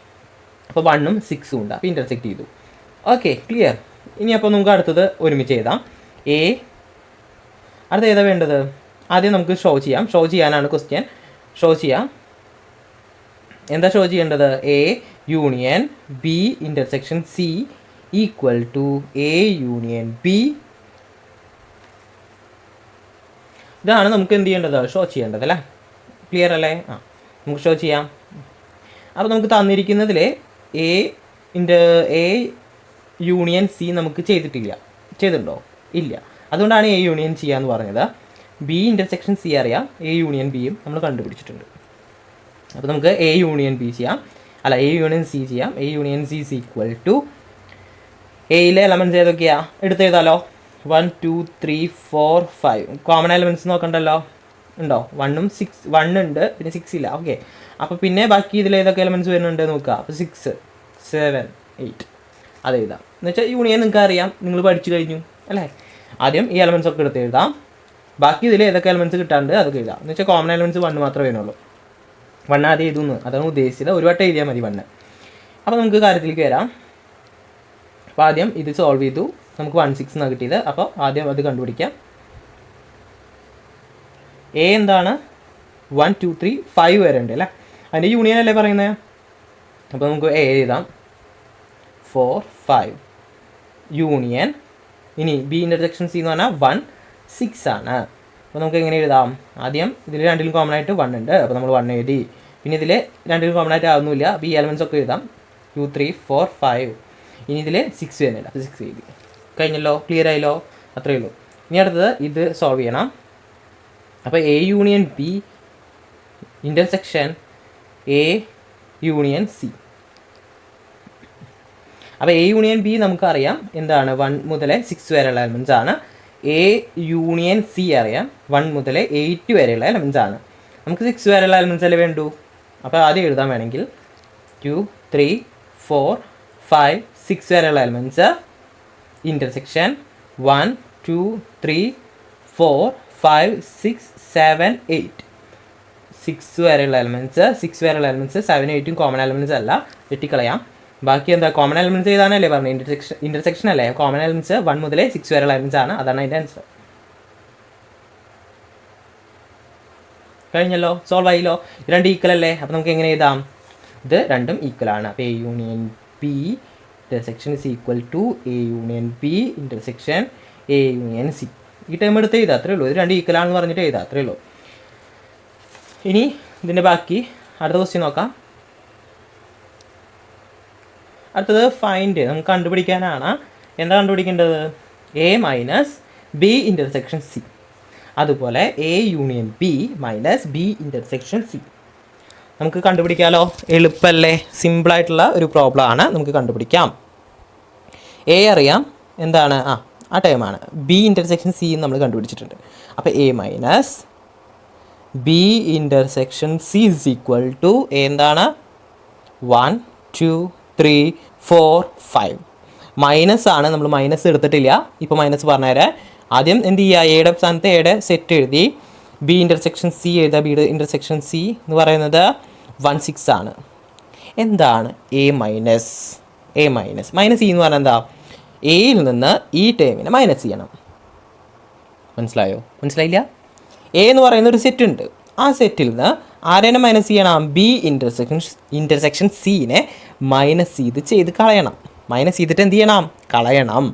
Speaker 1: അപ്പോൾ 1ഉം 6ഉം ഉണ്ട്, അപ്പോൾ ഇൻ്റർസെക്റ്റ് ചെയ്തു. Okay, clear. ഇനി അപ്പോൾ നമുക്ക് അടുത്തത് ഒരുമിച്ച് എഴുതാം. അടുത്ത ഏതാ വേണ്ടത്? ആദ്യം നമുക്ക് ഷോ ചെയ്യാം. ഷോ ചെയ്യാനാണ് ക്വസ്റ്റ്യൻ. ഷോ ചെയ്യാം. എന്താ ഷോ ചെയ്യേണ്ടത്? A union B intersection C equal to A union B. ഇതാണ് നമുക്ക് എന്ത് ചെയ്യേണ്ടത്? ഷോ ചെയ്യേണ്ടത് അല്ലേ? ക്ലിയർ അല്ലേ? നമുക്ക് ഷോ ചെയ്യാം. അപ്പോൾ നമുക്ക് തന്നിരിക്കുന്നതിൽ എ യൂണിയൻ സി നമുക്ക് ചെയ്തിട്ടുണ്ടോ? ഇല്ല. അതുകൊണ്ടാണ് എ യൂണിയൻ ചെയ്യാന്ന് പറഞ്ഞത്. ബി ഇൻ്റർസെക്ഷൻ സി അറിയാം, എ യൂണിയൻ ബിയും നമ്മൾ കണ്ടുപിടിച്ചിട്ടുണ്ട്. അപ്പോൾ നമുക്ക് എ യൂണിയൻ ബി ചെയ്യാം, അല്ല എ യൂണിയൻ സി ചെയ്യാം. A union C is equal to എയിലെ എലമെൻറ്റ്സ് ഏതൊക്കെയാണ് എടുത്തെഴുതാലോ? 1 2 3 4 5. കോമൺ എലമെൻറ്റ്സ് നോക്കണ്ടല്ലോ, ഉണ്ടോ? 1ഉം 6, 1 ഉണ്ട് പിന്നെ 6 ഇല്ല. ഓക്കെ, അപ്പോൾ പിന്നെ ബാക്കി ഇതിൽ ഏതൊക്കെ എലമെൻറ്റ്സ് വരുന്നുണ്ട് നോക്കുക. അപ്പോൾ 6 7 8 അത് എഴുതാം. എന്ന് വെച്ചാൽ യൂണിയൻ നിങ്ങൾക്ക് അറിയാം, നിങ്ങൾ പഠിച്ചു കഴിഞ്ഞു അല്ലേ? ആദ്യം ഈ എലമെൻറ്റ്സ് ഒക്കെ എടുത്ത് എഴുതാം, ബാക്കി ഇതിൽ ഏതൊക്കെ എലമെൻറ്റ്സ് കിട്ടാണ്ട് അതൊക്കെ എഴുതാം. എന്ന് വെച്ചാൽ കോമൺ എലമെൻറ്റ്സ് 1 മാത്രമേ വരുന്നുള്ളൂ. 1 ആദ്യം എഴുതുന്നു, അതാണ് ഉദ്ദേശിച്ചത്. ഒരു വട്ടം എഴുതിയാൽ മതി 1. അപ്പോൾ നമുക്ക് കാര്യത്തിലേക്ക് വരാം. അപ്പോൾ ആദ്യം ഇത് സോൾവ് ചെയ്തു, നമുക്ക് 1 6 എന്നാണ് കിട്ടിയത്. അപ്പോൾ ആദ്യം അത് കണ്ടുപിടിക്കാം. എ എന്താണ്? 1 2 3 5 വരെ ഉണ്ട് അല്ലേ? അതിൻ്റെ യൂണിയൻ അല്ലേ പറയുന്നത്? അപ്പോൾ നമുക്ക് എ എഴുതാം 4 5 യൂണിയൻ. ഇനി ബി ഇൻ്റർസെക്ഷൻ സി എന്ന് പറഞ്ഞാൽ 1 6 ആണ്. അപ്പോൾ നമുക്ക് എങ്ങനെ എഴുതാം? ആദ്യം ഇതിൽ രണ്ടിലും കോമൺ ആയിട്ട് 1 ഉണ്ട്, അപ്പോൾ നമ്മൾ 1 എഴുതി. പിന്നെ ഇതിൽ രണ്ടിലും കോമൺ ആയിട്ട് ആവുന്നില്ല, അപ്പോൾ ഈ എലമെൻറ്റ്സ് ഒക്കെ എഴുതാം. 2 3 4 5. ഇനി ഇതിൽ 6 വരുന്നില്ല, അപ്പോൾ 6 എഴുതി. കഴിഞ്ഞല്ലോ, ക്ലിയർ ആയല്ലോ? അത്രയേ ഉള്ളൂ. ഇനി അടുത്തത് ഇത് സോൾവ് ചെയ്യണം. അപ്പോൾ A union B intersection A union C. അപ്പോൾ എ യൂണിയൻ ബി നമുക്കറിയാം എന്താണ്? 1 മുതൽ 6 വരെയുള്ള എലമെൻറ്റ്സ് ആണ്. എ യൂണിയൻ സി അറിയാം, 1 മുതൽ 8 വരെയുള്ള എലമെൻറ്റ്സ് ആണ്. നമുക്ക് 6 വരെയുള്ള എലമെൻറ്റ്സ് അല്ലേ വേണ്ടു. അപ്പോൾ ആദ്യം എഴുതാൻ വേണമെങ്കിൽ 2 3 4 5 6 വരെയുള്ള എലമെൻറ്റ്സ് ഇൻ്റർസെക്ഷൻ 1 2 3 4 5 6 7 8. 6 വരെയുള്ള എലമെൻറ്റ്സ് 7 8ഉം കോമൺ എലമെൻറ്റ്സ് അല്ല, വെട്ടിക്കളയാം. ബാക്കി എന്താ? കോമൺ എലമെൻറ്റ്സ് ചെയ്താണല്ലേ പറഞ്ഞത്? ഇൻ്റർസെക്ഷൻ അല്ലേ? കോമൺ എലമെൻറ്റ്സ് 1 മുതൽ 6 വരെയുള്ള എലമെൻറ്റ്സ് ആണ്, അതാണ് അതിൻ്റെ ആൻസർ. കഴിഞ്ഞല്ലോ, സോൾവ് ആയില്ലോ. രണ്ട് ഈക്വൽ അല്ലേ? അപ്പോൾ നമുക്ക് എങ്ങനെ എഴുതാം? ഇത് രണ്ടും ഈക്വൽ ആണ്. അപ്പോൾ A union B intersection is equal to A union B intersection A union C. ഈ ടൈം എടുത്ത് എഴുതാം, അത്രേ ഉള്ളൂ. ഇത് രണ്ട് ഈക്വൽ ആണെന്ന് പറഞ്ഞിട്ട് എഴുതാം, അത്രേ ഉള്ളൂ. ഇനി ഇതിൻ്റെ ബാക്കി അടുത്ത ക്വസ്റ്റ്യൻ നോക്കാം. അടുത്തത് ഫൈൻഡ്, നമുക്ക് കണ്ടുപിടിക്കാനാണ്. എന്താ കണ്ടുപിടിക്കേണ്ടത്? A minus B intersection C, അതുപോലെ A union B minus B intersection C. നമുക്ക് കണ്ടുപിടിക്കാമല്ലോ, എളുപ്പമല്ലേ? സിമ്പിളായിട്ടുള്ള ഒരു പ്രോബ്ലം ആണ്, നമുക്ക് കണ്ടുപിടിക്കാം. എ അറിയാം എന്താണ്? ആ ടൈമാണ്. ബി ഇൻ്റർസെക്ഷൻ സി നമ്മൾ കണ്ടുപിടിച്ചിട്ടുണ്ട്. അപ്പോൾ A minus B intersection C is equal to എന്താണ്? 1 2 3 4 5. മൈനസ് ആണ്, നമ്മൾ മൈനസ് എടുത്തിട്ടില്ല, ഇപ്പോൾ മൈനസ് പറഞ്ഞുതരാം. ആദ്യം എന്ത് ചെയ്യുക? എയുടെ സ്ഥാനത്ത് എയുടെ സെറ്റ് എഴുതി, ബി ഇൻ്റർസെക്ഷൻ സി എഴുതുക. ബി ഇൻ്റർസെക്ഷൻ സി എന്ന് പറയുന്നത് 1 6 ആണ്. എന്താണ് എ മൈനസ്? മൈനസ് സി എന്ന് പറഞ്ഞാൽ എന്താ? എയിൽ നിന്ന് ഈ ടേമിനെ മൈനസ് ചെയ്യണം. മനസ്സിലായില്ല? എ എന്ന് പറയുന്ന ഒരു സെറ്റ് ഉണ്ട്, ആ സെറ്റിൽ നിന്ന് ആരെന്നെ മൈനസ് ചെയ്യണം? ബി ഇൻ്റർസെക്ഷൻ സിനെ മൈനസ് ചെയ്ത് കളയണം. മൈനസ് ചെയ്തിട്ട് എന്ത് ചെയ്യണം? കളയണം.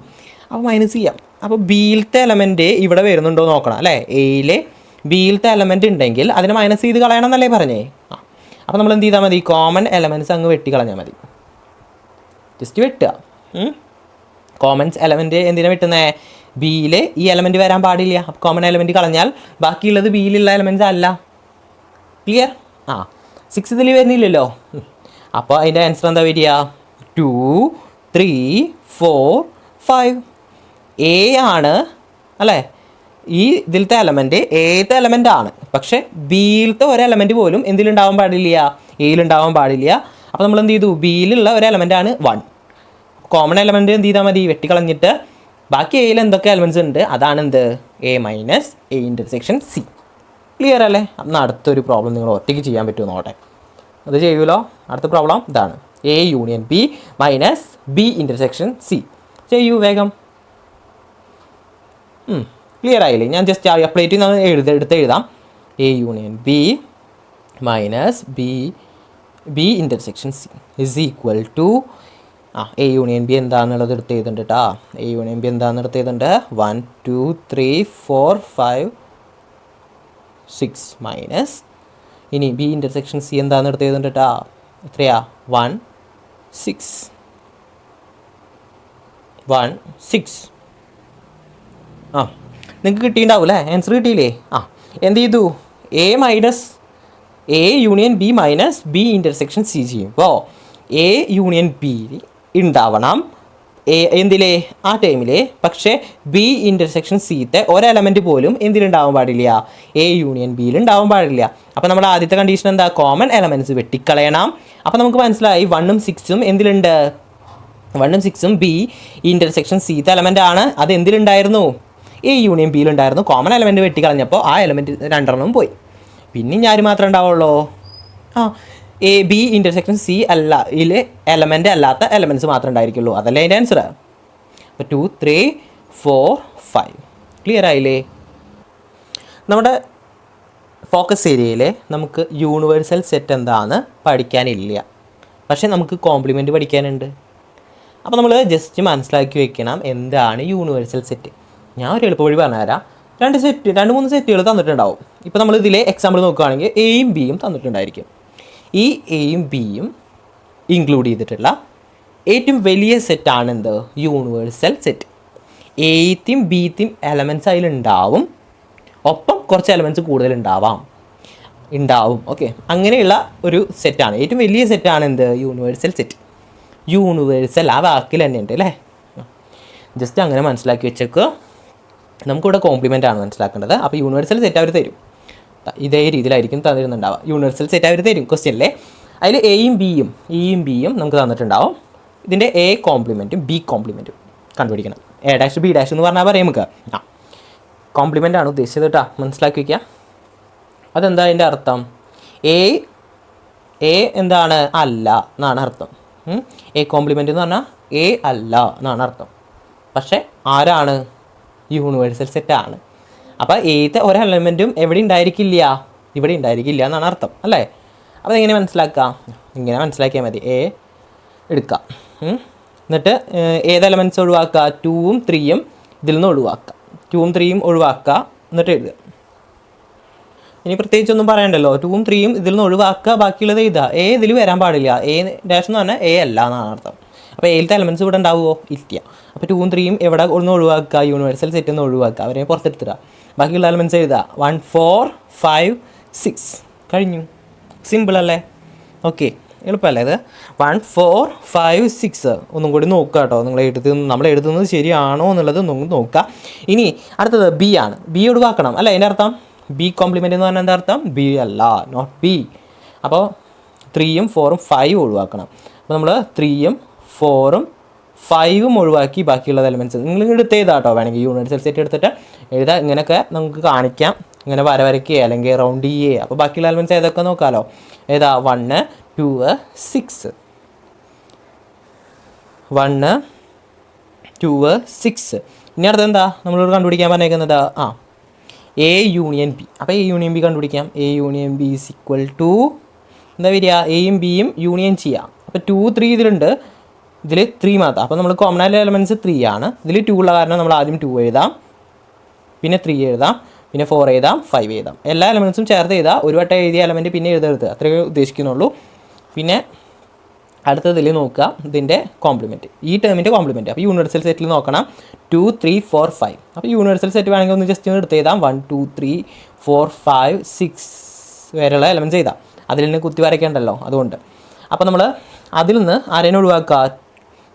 Speaker 1: അപ്പോൾ മൈനസ് ചെയ്യാം. അപ്പോൾ ബിയിലത്തെ എലമെൻറ്റ് ഇവിടെ വരുന്നുണ്ടോ നോക്കണം അല്ലേ? എയിലെ ബിയിലത്തെ എലമെൻറ്റ് ഉണ്ടെങ്കിൽ അതിനെ മൈനസ് ചെയ്ത് കളയണം എന്നല്ലേ പറഞ്ഞേ? അപ്പോൾ നമ്മൾ എന്ത് ചെയ്താൽ മതി? കോമൺ എലമെൻറ്റ്സ് അങ്ങ് വെട്ടി കളഞ്ഞാൽ മതി. ജസ്റ്റ് വെട്ടുക. കോമൺ എലമെൻറ്റ് എന്തിനാണ് വെട്ടുന്നത്? ബിയിൽ ഈ എലമെൻറ്റ് വരാൻ പാടില്ല. അപ്പോൾ കോമൺ എലമെൻറ്റ് കളഞ്ഞാൽ ബാക്കിയുള്ളത് ബിയിലുള്ള എലമെൻറ്റ്സ് അല്ല. ക്ലിയർ? 6 ഇതിൽ വരുന്നില്ലല്ലോ. അപ്പോൾ അതിൻ്റെ ആൻസർ എന്താ വരിക? 2 3 4 5. എ ആണ് അല്ലേ? ഈ ഇതിലത്തെ എലമെൻറ്റ് ഏത് എലമെൻ്റ് ആണ്, പക്ഷേ ബിയിലത്തെ ഒരു എലമെൻറ്റ് പോലും എന്തിലുണ്ടാവാൻ പാടില്ല, എയിലുണ്ടാവാൻ പാടില്ല. അപ്പോൾ നമ്മൾ എന്ത് ചെയ്തു, ബിയിലുള്ള ഒരു എലമെൻ്റാണ് 1. കോമൺ എലമെൻറ്റ് എന്ത് ചെയ്താൽ മതി, വെട്ടിക്കളഞ്ഞിട്ട് ബാക്കി എയിൽ എന്തൊക്കെ എലമെൻറ്റ്സ് ഉണ്ട് അതാണ് എന്ത്, A minus A intersection C. Clear അല്ലേ? എന്നാൽ അടുത്തൊരു പ്രോബ്ലം നിങ്ങൾ ഒറ്റയ്ക്ക് ചെയ്യാൻ പറ്റുമോ നോട്ടെ. അത് ചെയ്യുമല്ലോ. അടുത്ത പ്രോബ്ലം ഇതാണ്, A union B minus B intersection C. ചെയ്യൂ വേഗം. ക്ലിയർ ആയില്ലേ? ഞാൻ ജസ്റ്റ് അപ്ലൈ ചെയ്ത് എടുത്ത് എഴുതാം. A union B minus B intersection C is equal to A union B എന്താണെന്നുള്ളത് എടുത്ത് എഴുതുന്നുണ്ട് കേട്ടോ. എ യൂണിയൻ ബി എന്താണെന്ന് എടുത്ത് എഴുതുന്നുണ്ട്, 1 2 3 4 5 6 മൈനസ് ഇനി ബി ഇൻ്റർസെക്ഷൻ സി എന്താണെന്ന് എടുത്ത് എഴുതുന്നുണ്ട് കേട്ടോ. എത്രയാ, 1 6 1 6. നിങ്ങൾക്ക് കിട്ടിയിട്ടുണ്ടാവും അല്ലേ, ആൻസർ കിട്ടിയില്ലേ? എന്ത് ചെയ്തു, A minus A union B minus B intersection C ചെയ്യുമ്പോൾ എ യൂണിയൻ ബി ഉണ്ടാവണം എന്തിലേ, ആ ടൈമിൽ. പക്ഷേ ബി ഇൻ്റർസെക്ഷൻ സിത്തെ ഒരെലമെൻറ്റ് പോലും എന്തിലുണ്ടാവാൻ പാടില്ല, എ യൂണിയൻ ബിയിൽ ഉണ്ടാവാൻ പാടില്ല. അപ്പോൾ നമ്മുടെ ആദ്യത്തെ കണ്ടീഷൻ എന്താ, കോമൺ എലമെൻറ്റ്സ് വെട്ടിക്കളയണം. അപ്പോൾ നമുക്ക് മനസ്സിലായി 1 ഉം 6 ഉം എന്തിലുണ്ട്, 1 ഉം 6 ഉം ബി ഇൻ്റർസെക്ഷൻ സിത്തെ എലമെൻ്റ് ആണ്. അത് എന്തിലുണ്ടായിരുന്നു, എ യൂണിയൻ ബിയിലുണ്ടായിരുന്നു. കോമൺ എലമെൻറ്റ് വെട്ടിക്കളഞ്ഞപ്പോൾ ആ എലമെൻറ്റ് 2 പോയി. പിന്നെ ഞാൻ മാത്രമേ ഉണ്ടാവുള്ളൂ, എ ബി ഇൻ്റർസെക്ഷൻ സി അല്ല ഇതിൽ എലമെൻ്റ് അല്ലാത്ത എലമെൻറ്റ്സ് മാത്രമേ ഉണ്ടായിരിക്കുള്ളൂ. അതല്ലേ അതിൻ്റെ ആൻസർ. അപ്പോൾ 2 3 4 5. ക്ലിയർ ആയില്ലേ? നമ്മുടെ ഫോക്കസ് ഏരിയയിൽ നമുക്ക് യൂണിവേഴ്സൽ സെറ്റ് എന്താണെന്ന് പഠിക്കാനില്ല, പക്ഷേ നമുക്ക് കോംപ്ലിമെൻറ്റ് പഠിക്കാനുണ്ട്. അപ്പോൾ നമ്മൾ ജസ്റ്റ് മനസ്സിലാക്കി വെക്കണം എന്താണ് യൂണിവേഴ്സൽ സെറ്റ്. ഞാൻ ഒരു എളുപ്പവഴി പറഞ്ഞുതരാം. 2-3 സെറ്റുകൾ തന്നിട്ടുണ്ടാവും. ഇപ്പോൾ നമ്മൾ ഇതിലെ എക്സാമ്പിൾ നോക്കുകയാണെങ്കിൽ എയും ബിയും തന്നിട്ടുണ്ടായിരിക്കും. ഈ എയും ബിയും ഇൻക്ലൂഡ് ചെയ്തിട്ടുള്ള ഏറ്റവും വലിയ സെറ്റാണ് എന്ത്, യൂണിവേഴ്സൽ സെറ്റ്. എയ്ത്തും ബിത്തും എലമെൻറ്റ്സ് അതിലുണ്ടാവും, ഒപ്പം കുറച്ച് എലമെൻറ്റ്സ് കൂടുതൽ ഉണ്ടാവും. ഓക്കെ, അങ്ങനെയുള്ള ഒരു സെറ്റാണ്, ഏറ്റവും വലിയ സെറ്റാണ് എന്ത്, യൂണിവേഴ്സൽ സെറ്റ്. യൂണിവേഴ്സൽ ആ വാക്കിൽ തന്നെ ഉണ്ട് അല്ലേ. ജസ്റ്റ് അങ്ങനെ മനസ്സിലാക്കി വെച്ചേക്ക്. നമുക്കിവിടെ കോംപ്ലിമെൻ്റ് ആണ് മനസ്സിലാക്കേണ്ടത്. അപ്പോൾ യൂണിവേഴ്സൽ സെറ്റ് അവർ തരും, ഇതേ രീതിയിലായിരിക്കും തന്നിരുന്നുണ്ടാവുക. യൂണിവേഴ്സൽ സെറ്റ് അവർ തരും ക്വസ്റ്റ്യനിലെ. അതിൽ എയും ബിയും നമുക്ക് തന്നിട്ടുണ്ടാവും. ഇതിൻ്റെ എ കോംപ്ലിമെൻറ്റും ബി കോംപ്ലിമെൻറ്റും കണ്ടുപിടിക്കണം. എ ഡാഷ് ബി ഡാഷ് എന്ന് പറഞ്ഞാൽ പറയാം നമുക്ക്. കോംപ്ലിമെൻ്റ് ആണ് ഉദ്ദേശിച്ചത് കേട്ടോ, മനസ്സിലാക്കി വയ്ക്കുക. അതെന്താ അതിൻ്റെ അർത്ഥം, എ എന്താണ്, അല്ല എന്നാണ് അർത്ഥം. എ കോംപ്ലിമെൻ്റ് എന്ന് പറഞ്ഞാൽ എ അല്ല എന്നാണ് അർത്ഥം. പക്ഷേ ആരാണ്, യൂണിവേഴ്സൽ സെറ്റാണ്. അപ്പോൾ ഏത്തെ ഒരു എലമെൻറ്റും എവിടെ ഉണ്ടായിരിക്കില്ല, ഇവിടെ ഉണ്ടായിരിക്കില്ല എന്നാണ് അർത്ഥം അല്ലേ. അപ്പോൾ അതെങ്ങനെ മനസ്സിലാക്കാം, ഇങ്ങനെ മനസ്സിലാക്കിയാൽ മതി. എ എടുക്കാം, എന്നിട്ട് ഏത് എലമെൻറ്റ്സ് ഒഴിവാക്കുക, 2ഉം 3ഉം ഇതിൽ നിന്ന് ഒഴിവാക്കുക. 2ഉം 3ഉം ഒഴിവാക്കുക, എന്നിട്ട് എഴുതുക. ഇനി പ്രത്യേകിച്ചൊന്നും പറയണ്ടല്ലോ, 2ഉം 3ഉം ഇതിൽ നിന്ന് ഒഴിവാക്കുക, ബാക്കിയുള്ളത് എഴുതുക. എ ഇതിൽ വരാൻ പാടില്ല. എ ഡാഷ് എന്ന് പറഞ്ഞാൽ എ അല്ല എന്നാണ് അർത്ഥം. അപ്പോൾ എയിലത്തെ എലമെൻറ്റ്സ് ഇവിടെ ഉണ്ടാവുമോ, ഇല്ല. അപ്പോൾ 2ഉം 3ഉം എവിടെ ഒന്ന് ഒഴിവാക്കുക, യൂണിവേഴ്സൽ സെറ്റ് ഒന്ന് ഒഴിവാക്കുക, അവരെ പുറത്തെടുത്തിടുക. ബാക്കിയുള്ള എലമെൻറ്റ്സ് എഴുതുക. 1 4 5 6 കഴിഞ്ഞു. സിമ്പിൾ അല്ലേ? ഓക്കെ, എളുപ്പമല്ലേ ഇത്? 1 4 5 6 ഒന്നും കൂടി നോക്കുക കേട്ടോ. നമ്മൾ എഴുതുന്നത് ശരിയാണോ എന്നുള്ളത് നോക്കുക. ഇനി അടുത്തത് ബി ആണ്. ബി ഒഴിവാക്കണം അല്ലേ, അതിൻ്റെ അർത്ഥം. ബി കോംപ്ലിമെൻ്റ് എന്ന് പറഞ്ഞാൽ എന്താ അർത്ഥം, ബി അല്ല, നോട്ട് ബി. അപ്പോൾ 3ഉം 4ഉം 5 ഒഴിവാക്കണം. അപ്പോൾ നമ്മൾ 3ഉം 4ഉം 5ഉം ഒഴിവാക്കി ബാക്കിയുള്ള എലമെൻറ്റ്സ് നിങ്ങൾ എടുത്ത് എഴുതാട്ടോ. വേണമെങ്കിൽ യൂണിവേഴ്സൽ സെറ്റ് എടുത്തിട്ട് എഴുതാം. ഇങ്ങനെയൊക്കെ നമുക്ക് കാണിക്കാം, ഇങ്ങനെ വരയ്ക്കുക അല്ലെങ്കിൽ റൗണ്ട് ചെയ്യുക. അപ്പോൾ ബാക്കിയുള്ള എലമെൻറ്റ്സ് ഏതൊക്കെ നോക്കാമല്ലോ. ഏതാ, 1 2 6 1 2 6. ഇനി അടുത്ത് എന്താ നമ്മളോട് കണ്ടുപിടിക്കാൻ പറഞ്ഞേക്കുന്നത്, എ യൂണിയൻ ബി. അപ്പോൾ എ യൂണിയൻ ബി കണ്ടുപിടിക്കാം. A union B is equal to എന്താ വരിക, എയും ബിയും യൂണിയൻ ചെയ്യാം. അപ്പോൾ 2 3 ഇതിലുണ്ട്, ഇതിൽ 3 മാത്രം. അപ്പോൾ നമ്മൾ കോമൺ ആയ എലമെൻറ്റ്സ് 3 ആണ്. ഇതിൽ 2 ഉള്ള കാരണം നമ്മൾ ആദ്യം 2 എഴുതാം, പിന്നെ 3 എഴുതാം, പിന്നെ 4 എഴുതാം, 5 എഴുതാം. എല്ലാ എലമെൻറ്റ്സും ചേർത്ത് എഴുതാം. ഒരു വട്ടം എഴുതിയ എലമെൻറ്റ് പിന്നെ എഴുതരുത്, അത്രയേ ഉദ്ദേശിക്കുന്നുള്ളൂ. പിന്നെ അടുത്തതിൽ നോക്കുക ഇതിൻ്റെ കോംപ്ലിമെൻറ്റ്, ഈ ടേമിൻ്റെ കോംപ്ലിമെൻറ്റ്. അപ്പോൾ യൂണിവേഴ്സൽ സെറ്റിൽ നോക്കണം 2 3 4 5. അപ്പോൾ യൂണിവേഴ്സൽ സെറ്റ് വേണമെങ്കിൽ ഒന്ന് ജസ്റ്റ് ഒന്ന് എടുത്ത് എഴുതാം. 1 2 3 4 5 6 വരെയുള്ള എലമെൻറ്റ്സ് എഴുതാം. അതിൽ നിന്ന് കുത്തി വരയ്ക്കേണ്ടല്ലോ, അതുകൊണ്ട്. അപ്പോൾ നമ്മൾ അതിൽ നിന്ന് ആരെയും ഒഴിവാക്കുക,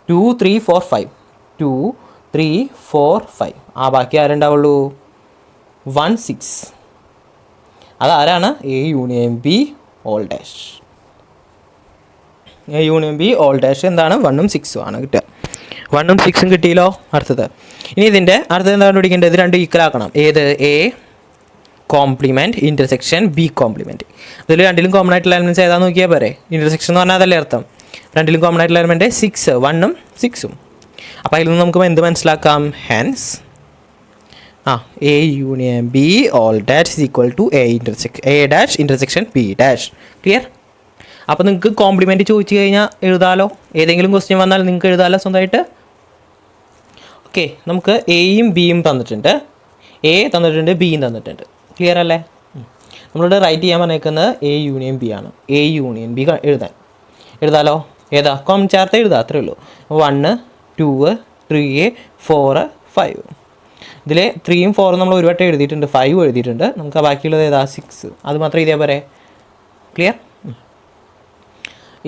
Speaker 1: 2 3 4 5 2 3 4 5. ബാക്കി ആരുണ്ടാവുള്ളൂ, 1 6. അതാരാണ്? A union B all dash. A union B all dash എന്താണ്? 1ഉം 6ഉം ആണ് കിട്ടുക. 1ഉം 6ഉം കിട്ടിയല്ലോ. അടുത്തത് ഇനി ഇതിൻ്റെ അടുത്തത് എന്താണ് പിടിക്കേണ്ടത്? ഇത് രണ്ടും ഈക്വൽ ആക്കണം. ഏത്? A compliment intersection B compliment. ഇതിൽ രണ്ടിലും കോമൺ ആയിട്ടുള്ള എലമെൻറ്റ്സ് ഏതാണെന്ന് നോക്കിയാൽ പോരെ. ഇൻ്റർസെക്ഷൻ എന്ന് പറഞ്ഞാൽ അതല്ലേ അർത്ഥം. രണ്ടിലും കോമൺ ആയിട്ടുള്ള എലമെൻറ്റ് 6, 1ഉം 6ഉം. അപ്പോൾ അതിൽ നിന്ന് നമുക്ക് എന്ത് മനസ്സിലാക്കാം? Hence A union B all dash is equal to A dash intersection B dash. Clear? അപ്പോൾ നിങ്ങൾക്ക് കോംപ്ലിമെൻറ്റ് ചോദിച്ചു കഴിഞ്ഞാൽ എഴുതാലോ. ഏതെങ്കിലും ക്വസ്റ്റ്യൻ വന്നാൽ നിങ്ങൾക്ക് എഴുതാമല്ലോ സ്വന്തമായിട്ട്. ഓക്കെ, നമുക്ക് എയും ബിയും തന്നിട്ടുണ്ട്. എ തന്നിട്ടുണ്ട്, ബിയും തന്നിട്ടുണ്ട്. ക്ലിയർ അല്ലേ? നമ്മളിവിടെ റൈറ്റ് ചെയ്യാൻ പറഞ്ഞേക്കുന്നത് എ യൂണിയൻ ബി ആണ്. എ യൂണിയൻ ബി എഴുതാലോ. ഏതാ? കോമൺ ചേർത്ത് എഴുതാം, അത്രേ ഉള്ളൂ. 1 2 3 4 5. ഇതിൽ 3ഉം 4ഉം നമ്മൾ ഒരു വട്ടം എഴുതിയിട്ടുണ്ട്, 5 എഴുതിയിട്ടുണ്ട്. നമുക്ക് ബാക്കിയുള്ളത് ഏതാ? 6. അത് മാത്രം ഇതേ പോരെ. ക്ലിയർ?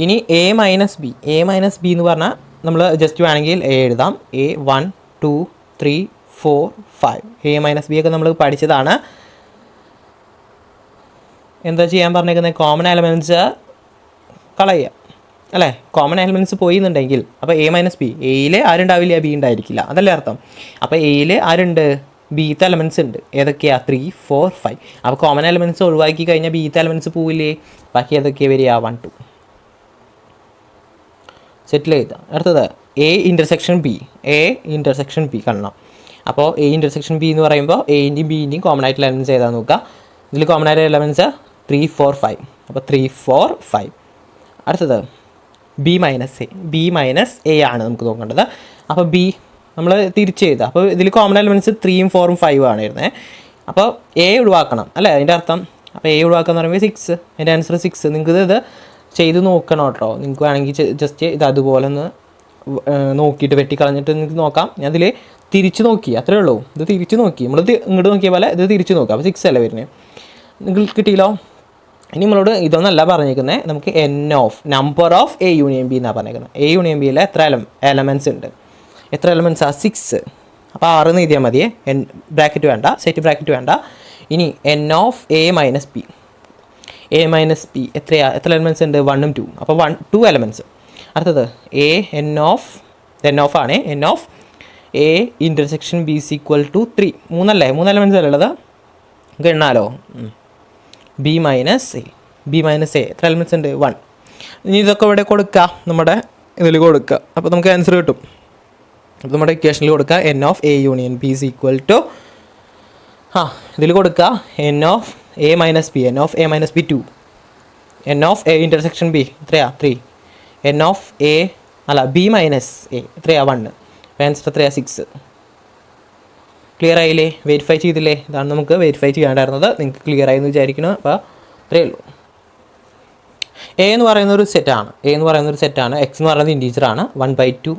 Speaker 1: ഇനി A minus B. A minus B എന്ന് പറഞ്ഞാൽ നമ്മൾ ജസ്റ്റ് വേണമെങ്കിൽ എ എഴുതാം. എ 1 2 3 4 5. എ മൈനസ് ബി ഒക്കെ നമ്മൾ പഠിച്ചതാണ്. എന്താ ചെയ്യാൻ പറഞ്ഞേക്കുന്നത്? കോമൺ എലമെൻറ്റ്സ് കളയുക അല്ലേ. കോമൺ എലമെൻറ്റ്സ് പോയി എന്നുണ്ടെങ്കിൽ അപ്പോൾ എ മൈനസ് ബി, എയിൽ ആരുണ്ടാവില്ല? ബി ഉണ്ടായിരിക്കില്ല. അതല്ലേ അർത്ഥം. അപ്പോൾ എയിൽ ആരുണ്ട്? ബിത്തെ എലമെൻറ്റ്സ് ഉണ്ട്. ഏതൊക്കെയാണ്? 3 4 5. അപ്പോൾ കോമൺ എലമെൻറ്റ്സ് ഒഴിവാക്കി കഴിഞ്ഞാൽ ബിത്തെ എലമെൻറ്റ്സ് പോവില്ലേ? ബാക്കി ഏതൊക്കെയാണ് വരിക? 1 2. സെറ്റിൽ ചെയ്താൽ അടുത്തത് A intersection B. A intersection B കാണണം. അപ്പോൾ എ ഇൻ്റർസെക്ഷൻ ബി എന്ന് പറയുമ്പോൾ എൻ്റെയും ബിൻ്റെയും കോമൺ ആയിട്ടുള്ള എലമെൻറ്റ്സ് ഏതാണെന്ന് നോക്കുക. ഇതിൽ കോമൺ ആയിട്ടുള്ള എലമെൻറ്റ്സ് 3 4 5. അപ്പോൾ 3 4 5. അടുത്തത് B minus A. B minus A ആണ് നമുക്ക് നോക്കേണ്ടത്. അപ്പോൾ ബി നമ്മൾ തിരിച്ച് ചെയ്താൽ അപ്പോൾ ഇതിൽ കോമൺ എലമെൻറ്റ്സ് 3ഉം 4ഉം 5ഉം ആണ് വരുന്നത്. അപ്പോൾ എ ഒഴിവാക്കണം അല്ലേ അതിൻ്റെ അർത്ഥം. അപ്പോൾ എ ഒഴിവാക്കുക എന്ന് പറയുമ്പോൾ 6. എൻ്റെ ആൻസർ 6. നിങ്ങൾക്ക് ഇത് ചെയ്ത് നോക്കണം കേട്ടോ. നിങ്ങൾക്ക് വേണമെങ്കിൽ ജസ്റ്റ് ഇത് അതുപോലെ ഒന്ന് നോക്കിയിട്ട് വെട്ടിക്കളഞ്ഞിട്ട് നിങ്ങൾക്ക് നോക്കാം. ഞാൻ ഇതിൽ തിരിച്ച് നോക്കി, അത്രേ ഉള്ളൂ. ഇത് തിരിച്ച് നോക്കി, നമ്മൾ ഇങ്ങോട്ട് നോക്കിയ പോലെ ഇത് തിരിച്ച് നോക്കാം. അപ്പോൾ 6 അല്ലേ വരുന്നത്. നിങ്ങൾക്ക് കിട്ടിയല്ലോ. ഇനി നമ്മളോട് ഇതൊന്നല്ല പറഞ്ഞേക്കുന്നത്, നമുക്ക് number of A union B എന്നാണ് പറഞ്ഞേക്കുന്നത്. എ യൂണിയൻ ബിയിൽ എത്ര എലമെൻറ്റ്സ് ഉണ്ട്? എത്ര എലമെൻറ്റ്സാണ്? 6. അപ്പോൾ 6 എന്ന് എഴുതിയാൽ മതിയേ. ബ്രാക്കറ്റ് വേണ്ട, സെറ്റ് ബ്രാക്കറ്റ് വേണ്ട. ഇനി of A minus B. A minus B എത്ര എലമെൻറ്റ്സ് ഉണ്ട്? 1ഉം 2ഉം. അപ്പോൾ 2 എലമെൻറ്റ്സ്. അടുത്തത് എൻ ഓഫ് ആണ്. N of A intersection B is equal to 3. 3 അല്ലേ? 3 എലമെൻറ്റ്സ് അല്ലേ ഉള്ളത്? നമുക്ക് എണ്ണാലോ. ബി മൈനസ് എ എത്ര എലമെൻറ്റ്സ് ഉണ്ട്? 1. ഇനി ഇതൊക്കെ ഇവിടെ കൊടുക്കുക, നമ്മുടെ ഇതിൽ കൊടുക്കുക. അപ്പോൾ നമുക്ക് ആൻസർ കിട്ടും. അപ്പോൾ നമ്മുടെ ഇക്വേഷനിൽ കൊടുക്കുക n of A union B is equal to ഇതിൽ കൊടുക്കുക n of A minus B. N of A minus B 2. N of A intersection B എത്രയാ? 3. N of B minus A എത്രയാ? 1. ആൻസർ എത്രയാ? 6. ക്ലിയർ ആയില്ലേ? വെരിഫൈ ചെയ്തില്ലേ? ഇതാണ് നമുക്ക് verify ചെയ്യാണ്ടായിരുന്നത്. നിങ്ങൾക്ക് ക്ലിയർ ആയി എന്ന് വിചാരിക്കണം. അപ്പോൾ അത്രയേ ഉള്ളൂ. എ എന്ന് പറയുന്നൊരു സെറ്റാണ്. എക്സ് എന്ന് പറയുന്നത് ഇൻറ്റീജറാണ്. 1/2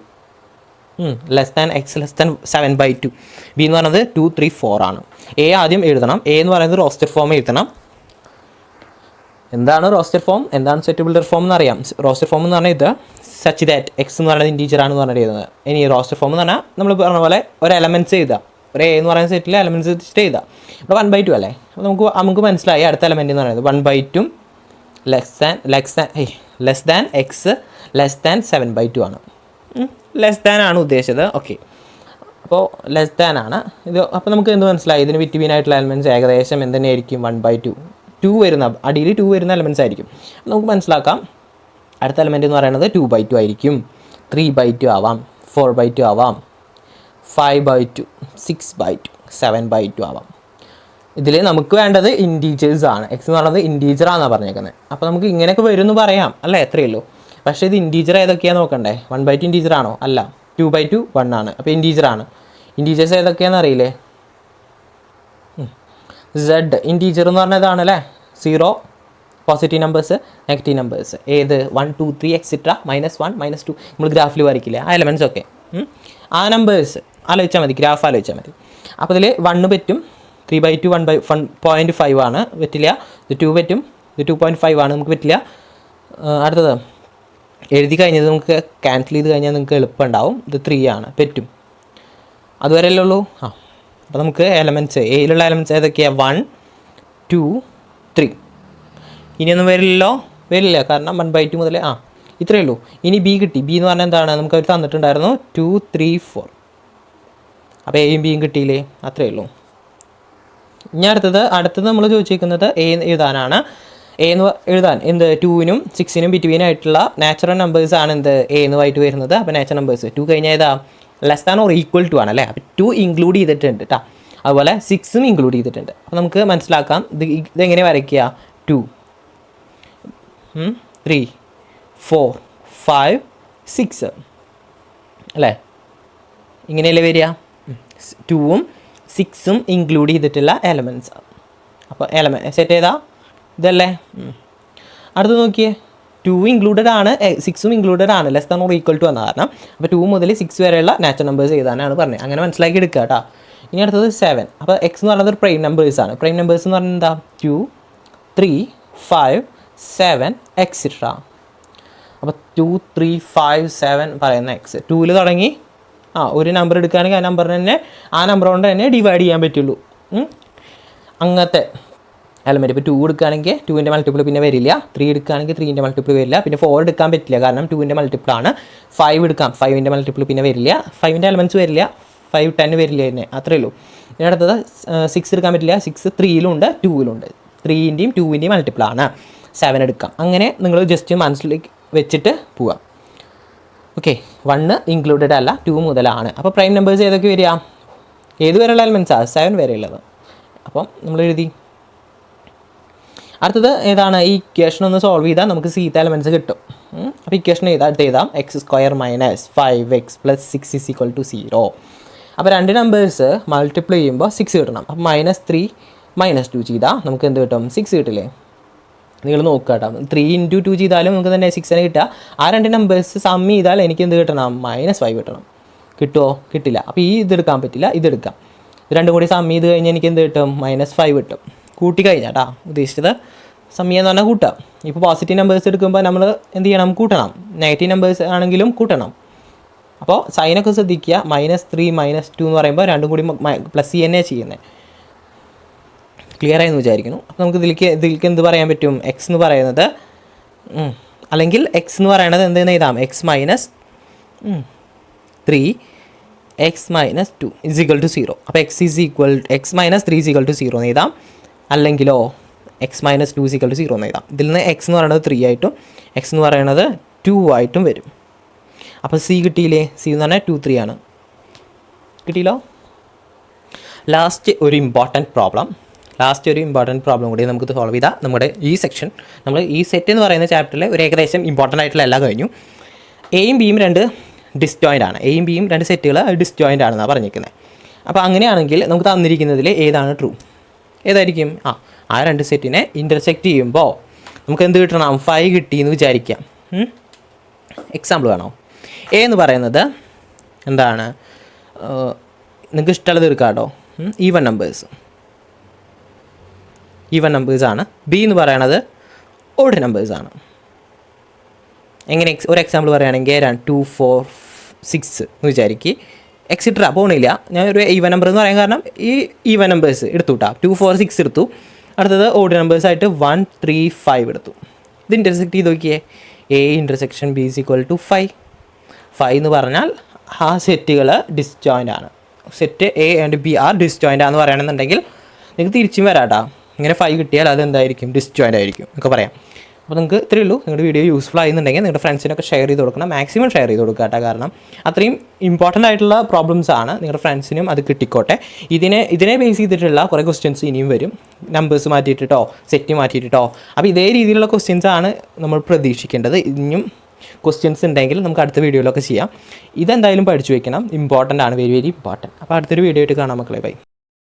Speaker 1: less than X less than 7/2. B എന്ന് പറയുന്നത് 2 3 4 ആണ്. എ ആദ്യം എഴുതണം. എ എന്ന് പറയുന്നത് റോസ്റ്റർ ഫോം എഴുതണം. എന്താണ് റോസ്റ്റർ ഫോം, എന്താണ് സെറ്റ് ബിൽഡർ ഫോം എന്നറിയാം. റോസ്റ്റർ ഫോം എന്ന് പറഞ്ഞാൽ ഇത് സച്ച് ദാറ്റ് എക്സ് എന്ന് പറയുന്നത് ഇൻറ്റീജറാണെന്ന് പറഞ്ഞിട്ട് എഴുതുന്നത്. ഇനി റോസ്റ്റർ ഫോം എന്ന് പറഞ്ഞാൽ നമ്മൾ പറഞ്ഞ പോലെ ഒരു എലമെൻറ്റ്സ് എഴുതാം. ഒരു എ എന്ന് പറയുന്ന സെറ്റിൽ എലമെൻറ്റ്സ് വെച്ചിട്ട് എഴുതാം. ഇവിടെ 1/2 അല്ലേ? അപ്പോൾ നമുക്ക് മനസ്സിലായി അടുത്ത എലമെൻറ്റ് എന്ന് പറയുന്നത് 1/2 less than X less than 7/2 ആണ്. ലെസ് ദാൻ ആണ് ഉദ്ദേശിച്ചത്. ഓക്കെ, അപ്പോൾ ലെസ് ദാൻ ആണ് ഇത്. അപ്പോൾ നമുക്ക് എന്ത് മനസ്സിലായി? ഇതിന് ബിറ്റ്വീൻ ആയിട്ടുള്ള എലമെൻറ്റ്സ് ഏകദേശം എന്തുതന്നെയായിരിക്കും? 1/2 2 വരുന്ന അടിയിൽ 2 വരുന്ന എലമെൻറ്റ്സ് ആയിരിക്കും. നമുക്ക് മനസ്സിലാക്കാം അടുത്ത എലമെൻറ്റ് എന്ന് പറയുന്നത് 2/2 ആയിരിക്കും. 3/2 ആവാം, 4/2 ആവാം, 5/2, 6/2, 7/2 ആവാം. ഇതിൽ നമുക്ക് വേണ്ടത് ഇൻറ്റീജേഴ്സ് ആണ്. എക്സ് എന്ന് പറയുന്നത് ഇൻറ്റീജറാണെന്നാണ് പറഞ്ഞേക്കുന്നത്. അപ്പോൾ നമുക്ക് ഇങ്ങനെയൊക്കെ വരും എന്ന് പറയാം അല്ലേ? എത്രയേ ഉള്ളൂ. പക്ഷേ ഇത് ഇൻറ്റീജർ ഏതൊക്കെയാണെന്ന് നോക്കണ്ടേ? 1/2 ഇൻറ്റീജറാണോ? അല്ല. 2/2 1 ആണ്. അപ്പോൾ ഇൻറ്റീജറാണ്. ഇൻറ്റീജേഴ്സ് ഏതൊക്കെയാണെന്ന് അറിയില്ലേ? സെഡ് ഇൻറ്റീജർ എന്ന് പറഞ്ഞതാണ് അല്ലേ? 0 പോസിറ്റീവ് നമ്പേഴ്സ്, നെഗറ്റീവ് നമ്പേഴ്സ്. ഏത്? 1 2 3 എക്സെട്ര -1 -2 നമ്മൾ ഗ്രാഫിൽ വരയ്ക്കില്ലേ? ആ എലമെൻറ്റ്സ് ഒക്കെ ആ നമ്പേഴ്സ് ആലോചിച്ചാൽ മതി, ഗ്രാഫ് ആലോചിച്ചാൽ മതി. അപ്പോൾ ഇതിൽ 1 പറ്റും, 3/2 1/1.5 ആണ്, പറ്റില്ല. ഇത് 2 പറ്റും, ഇത് 2.5 ആണ്, നമുക്ക് പറ്റില്ല. അടുത്തത് എഴുതി കഴിഞ്ഞത് നമുക്ക് ക്യാൻസൽ ചെയ്ത് കഴിഞ്ഞാൽ നിങ്ങൾക്ക് എളുപ്പം ഉണ്ടാവും. ഇത് 3 ആണ്, പറ്റും. അതുവരെയല്ലേ ഉള്ളൂ. അപ്പോൾ നമുക്ക് എലമെൻറ്റ്സ് എയിലുള്ള എലമെൻറ്റ്സ് ഏതൊക്കെയാണ്? 1 2 3. ഇനിയൊന്നും വരില്ല കാരണം 1/2 മുതൽ ഇത്രയേ ഉള്ളൂ. ഇനി ബി കിട്ടി. ബി എന്ന് പറഞ്ഞാൽ എന്താണ്? നമുക്ക് അവർ തന്നിട്ടുണ്ടായിരുന്നു 2 3 4. അപ്പോൾ എയും ബിയും കിട്ടിയില്ലേ? അത്രയേ ഉള്ളൂ. ഇനി അടുത്തത് നമ്മൾ ചോദിച്ചിരിക്കുന്നത് എ എഴുതാനാണ്. എ എന്ന് എഴുതാൻ എന്ത് 2നും 6നും ബിറ്റ്വീൻ ആയിട്ടുള്ള നാച്ചുറൽ നമ്പേഴ്സ് ആണ് എന്ത് എ എന്ന് ആയിട്ട് വരുന്നത്. അപ്പോൾ നാച്ചുറൽ നമ്പേഴ്സ് 2 കഴിഞ്ഞാൽ ഏതാ? Less than or equal to ആണല്ലേ. അപ്പോൾ 2 ഇൻക്ലൂഡ് ചെയ്തിട്ടുണ്ട് കേട്ടോ. അതുപോലെ 6ഉം ഇൻക്ലൂഡ് ചെയ്തിട്ടുണ്ട്. അപ്പോൾ നമുക്ക് മനസ്സിലാക്കാം ഇതെങ്ങനെ വരയ്ക്കുക? 2 3 4 5 6 അല്ലേ? ഇങ്ങനെയല്ലേ വരിക? 2ഉം 6ഉം ഇൻക്ലൂഡ് ചെയ്തിട്ടുള്ള എലമെൻറ്റ്സ്. അപ്പോൾ സെറ്റ് ചെയ്താൽ ഇതല്ലേ? അടുത്ത് നോക്കിയേ, 2 ഇൻക്ലൂഡഡ് ആണ്, 6ഉം ഇൻക്ലൂഡഡ് ആണ്, less than or equal to എന്ന കാരണം. അപ്പോൾ 2 മുതൽ 6 വരെയുള്ള നാച്ചുറൽ നമ്പേഴ്സ് എഴുതാനാണ് പറഞ്ഞത്. അങ്ങനെ മനസ്സിലാക്കി എടുക്കുക കേട്ടോ. ഇനി അടുത്തത് 7. അപ്പോൾ എക്സ് എന്ന് പറയുന്നത് ഒരു പ്രൈം നമ്പേഴ്സാണ്. പ്രൈം നമ്പേഴ്സ് എന്ന് പറഞ്ഞാൽ എന്താ? 2 3 5 7 എക്സെട്ര. അപ്പോൾ 2 3 5 7 പറയുന്ന എക്സ് 2ൽ തുടങ്ങി ഒരു നമ്പർ എടുക്കുകയാണെങ്കിൽ ആ നമ്പർ കൊണ്ട് തന്നെ ഡിവൈഡ് ചെയ്യാൻ പറ്റുള്ളൂ. അങ്ങനത്തെ എലമെൻറ്റ്. ഇപ്പോൾ 2 എടുക്കുകയാണെങ്കിൽ 2ൻ്റെ മൾട്ടിപ്പിൾ പിന്നെ വരില്ല. 3 എടുക്കുകയാണെങ്കിൽ 3ൻ്റെ മൾട്ടിപ്പിൾ വരില്ല. പിന്നെ 4 എടുക്കാൻ പറ്റില്ല കാരണം 2ൻ്റെ മൾട്ടിപ്പിൾ ആണ്. 5 എടുക്കാം, 5ൻ്റെ മൾട്ടിപ്പിൾ പിന്നെ വരില്ല. 5ൻ്റെ എലമെൻറ്റ്സ് വരില്ല. 5 10 വരില്ല തന്നെ. അത്രയേ ഉള്ളൂ. ഇനി അടുത്തത് 6 എടുക്കാൻ പറ്റില്ല. 6 3ലും ഉണ്ട് 2ലും ഉണ്ട്. 3ൻ്റെയും 2ൻ്റെയും മൾട്ടിപ്പിൾ ആണ്. 7 എടുക്കാം. അങ്ങനെ നിങ്ങൾ ജസ്റ്റ് മനസ്സിലേക്ക് വെച്ചിട്ട് പോവാം. ഓക്കെ, 1 ഇൻക്ലൂഡഡ് അല്ല, 2 മുതലാണ്. അപ്പോൾ പ്രൈം നമ്പേഴ്സ് ഏതൊക്കെ വരിക? ഏത് വരെയുള്ള എലമെൻറ്റ്സാണ്? 7 വരെയുള്ളത്. അപ്പം നമ്മൾ എഴുതി. അടുത്തത് ഏതാണ്? ഈ ഇക്വേഷൻ ഒന്ന് സോൾവ് ചെയ്താൽ നമുക്ക് സീത്ത എലമെൻറ്റ്സ് കിട്ടും. അപ്പോൾ ഇക്വേഷൻ എഴുതാം x² - 5x + 6 = 0. അപ്പോൾ രണ്ട് നമ്പേഴ്സ് മൾട്ടിപ്ലൈ ചെയ്യുമ്പോൾ 6 കിട്ടണം. അപ്പോൾ -3 - 2 ചെയ്താൽ നമുക്ക് എന്ത് കിട്ടും? 6 കിട്ടില്ലേ? നിങ്ങൾ നോക്കുക കേട്ടോ. 3 × 2 ചെയ്താലും നമുക്ക് തന്നെ 6 തന്നെ കിട്ടുക. ആ രണ്ട് നമ്പേഴ്സ് സം ചെയ്താൽ എനിക്ക് എന്ത് കിട്ടണം? -5 കിട്ടണം. കിട്ടുമോ? കിട്ടില്ല. അപ്പോൾ ഇതെടുക്കാൻ പറ്റില്ല, ഇതെടുക്കാം. രണ്ടും കൂടി സം ചെയ്ത് കഴിഞ്ഞാൽ എനിക്ക് എന്ത് കിട്ടും? -5 കിട്ടും. കൂട്ടി കഴിഞ്ഞാൽ കേട്ടോ ഉദ്ദേശിച്ചത്. സം ചെയ്യാന്ന് പറഞ്ഞാൽ കൂട്ടാം. ഇപ്പോൾ പോസിറ്റീവ് നമ്പേഴ്സ് എടുക്കുമ്പോൾ നമ്മൾ എന്ത് ചെയ്യണം? കൂട്ടണം. നെഗറ്റീവ് നമ്പേഴ്സ് ആണെങ്കിലും കൂട്ടണം. അപ്പോൾ സൈനൊക്കെ ശ്രദ്ധിക്കുക. -3 - 2 എന്ന് പറയുമ്പോൾ രണ്ടും കൂടി പ്ലസ് തന്നെ ചെയ്യുന്നത്. ക്ലിയർ ആയെന്ന് വിചാരിക്കുന്നു. അപ്പോൾ നമുക്ക് ഇതിലേക്ക് എന്ത് പറയാൻ പറ്റും? എക്സ് എന്ന് പറയുന്നത് അല്ലെങ്കിൽ എക്സ് എന്ന് പറയുന്നത് എന്തെന്ന് എഴുതാം? x - 3 x - 2 = 0. അപ്പോൾ x - 3 = 0 എന്ന് എഴുതാം. അല്ലെങ്കിലോ x - 2 = 0 എന്ന് എഴുതാം. ഇതിൽ നിന്ന് x എന്ന് പറയുന്നത് 3 ആയിട്ടും x എന്ന് പറയുന്നത് 2 ആയിട്ടും വരും. അപ്പോൾ c കിട്ടിയില്ലേ? c എന്ന് പറഞ്ഞാൽ 2 3 ആണ്. കിട്ടിയില്ലോ? ലാസ്റ്റ് ഒരു ഇമ്പോർട്ടൻറ്റ് പ്രോബ്ലം കൂടി നമുക്ക് സോൾവ് ചെയ്താൽ നമ്മുടെ ഈ സെക്ഷൻ, നമ്മൾ ഈ സെറ്റ് എന്ന് പറയുന്ന ചാപ്റ്ററിൽ ഒരു ഏകദേശം ഇമ്പോർട്ടൻ്റ് ആയിട്ടുള്ള എല്ലാം കഴിഞ്ഞു. എയും ബിയും രണ്ട് ഡിസ്ജോയിൻ്റ് ആണ്. എയും ബിയും രണ്ട് സെറ്റുകൾ ഡിസ്ജോയിൻ്റ് ആണെന്നാണ് പറഞ്ഞിരിക്കുന്നത്. അപ്പോൾ അങ്ങനെയാണെങ്കിൽ നമുക്ക് തന്നിരിക്കുന്നതിൽ ഏതാണ് ട്രൂ? ഏതായിരിക്കും? ആ രണ്ട് സെറ്റിനെ ഇൻ്റർസെക്റ്റ് ചെയ്യുമ്പോൾ നമുക്ക് എന്ത് കിട്ടണം? 5 കിട്ടിയെന്ന് വിചാരിക്കാം. എക്സാമ്പിൾ വേണോ? എ എന്ന് പറയുന്നത് എന്താണ്? നിങ്ങൾക്ക് ഇഷ്ടമുള്ളത് എടുക്കാം കേട്ടോ. ഈവൻ നമ്പേഴ്സാണ്. ബി എന്ന് പറയുന്നത് ഓഡ് നമ്പേഴ്സാണ്. എങ്ങനെ ഒരു എക്സാമ്പിൾ പറയുകയാണെങ്കിൽ 2 4 6 എന്ന് വിചാരിക്കുക. എക്സെട്ര പോകണില്ല. ഞാൻ ഒരു ഈവൻ നമ്പർ എന്ന് പറയാൻ കാരണം ഈ ഈവൻ നമ്പേഴ്സ് എടുത്തു കേട്ടോ. 2 4 6 എടുത്തു. അടുത്തത് ഓഡ് നമ്പേഴ്സായിട്ട് 1 3 5 എടുത്തു. ഇത് ഇൻ്റർസെക്റ്റ് ചെയ്ത് നോക്കിയേ. A intersection B = 5. 5 എന്ന് പറഞ്ഞാൽ ആ സെറ്റുകൾ ഡിസ്ജോയിൻ്റ് ആണ്. Set A and B are disjoint ആണെന്ന് പറയുകയാണെന്നുണ്ടെങ്കിൽ നിങ്ങൾക്ക് തിരിച്ചും വരാം കേട്ടോ. ഇങ്ങനെ 5 കിട്ടിയാൽ അത് എന്തായിരിക്കും? ഡിസ്ജോയിൻ്റ് ആയിരിക്കും എന്നൊക്കെ പറയാം. അപ്പോൾ നിങ്ങൾക്ക് ഇത്രയേ ഉള്ളൂ. നിങ്ങളുടെ വീഡിയോ യൂസ്ഫുൾ ആയിരുന്നുണ്ടെങ്കിൽ നിങ്ങളുടെ ഫ്രണ്ട്സിനൊക്കെ ഷെയർ ചെയ്ത് കൊടുക്കണം. മാക്സിമം ഷെയർ ചെയ്ത് കൊടുക്കുക കേട്ടോ. കാരണം അത്രയും ഇമ്പോർട്ടൻ്റ് ആയിട്ടുള്ള പ്രോബ്ലംസ് ആണ്. നിങ്ങളുടെ ഫ്രണ്ട്സിനും അത് കിട്ടിക്കോട്ടെ. ഇതിനെ ബേസ് ചെയ്തിട്ടുള്ള കുറേ ക്വസ്റ്റ്യൻസ് ഇനിയും വരും. നമ്പേഴ്സ് മാറ്റിയിട്ടോ സെറ്റ് മാറ്റിയിട്ടോ. അപ്പോൾ ഇതേ രീതിയിലുള്ള ക്വസ്റ്റ്യൻസ് ആണ് നമ്മൾ പ്രതീക്ഷിക്കേണ്ടത്. ഇനിയും ക്വസ്റ്റ്യൻസ് ഉണ്ടെങ്കിൽ നമുക്ക് അടുത്ത വീഡിയോയിലൊക്കെ ചെയ്യാം. ഇതെന്തായാലും പഠിച്ചു വെക്കണം. ഇമ്പോർട്ടൻ്റ് ആണ്, വെരി വെരി ഇമ്പോർട്ടൻറ്റ്. അപ്പോൾ അടുത്തൊരു വീഡിയോ ആയിട്ട് കാണാം മക്കളെ. ബൈ.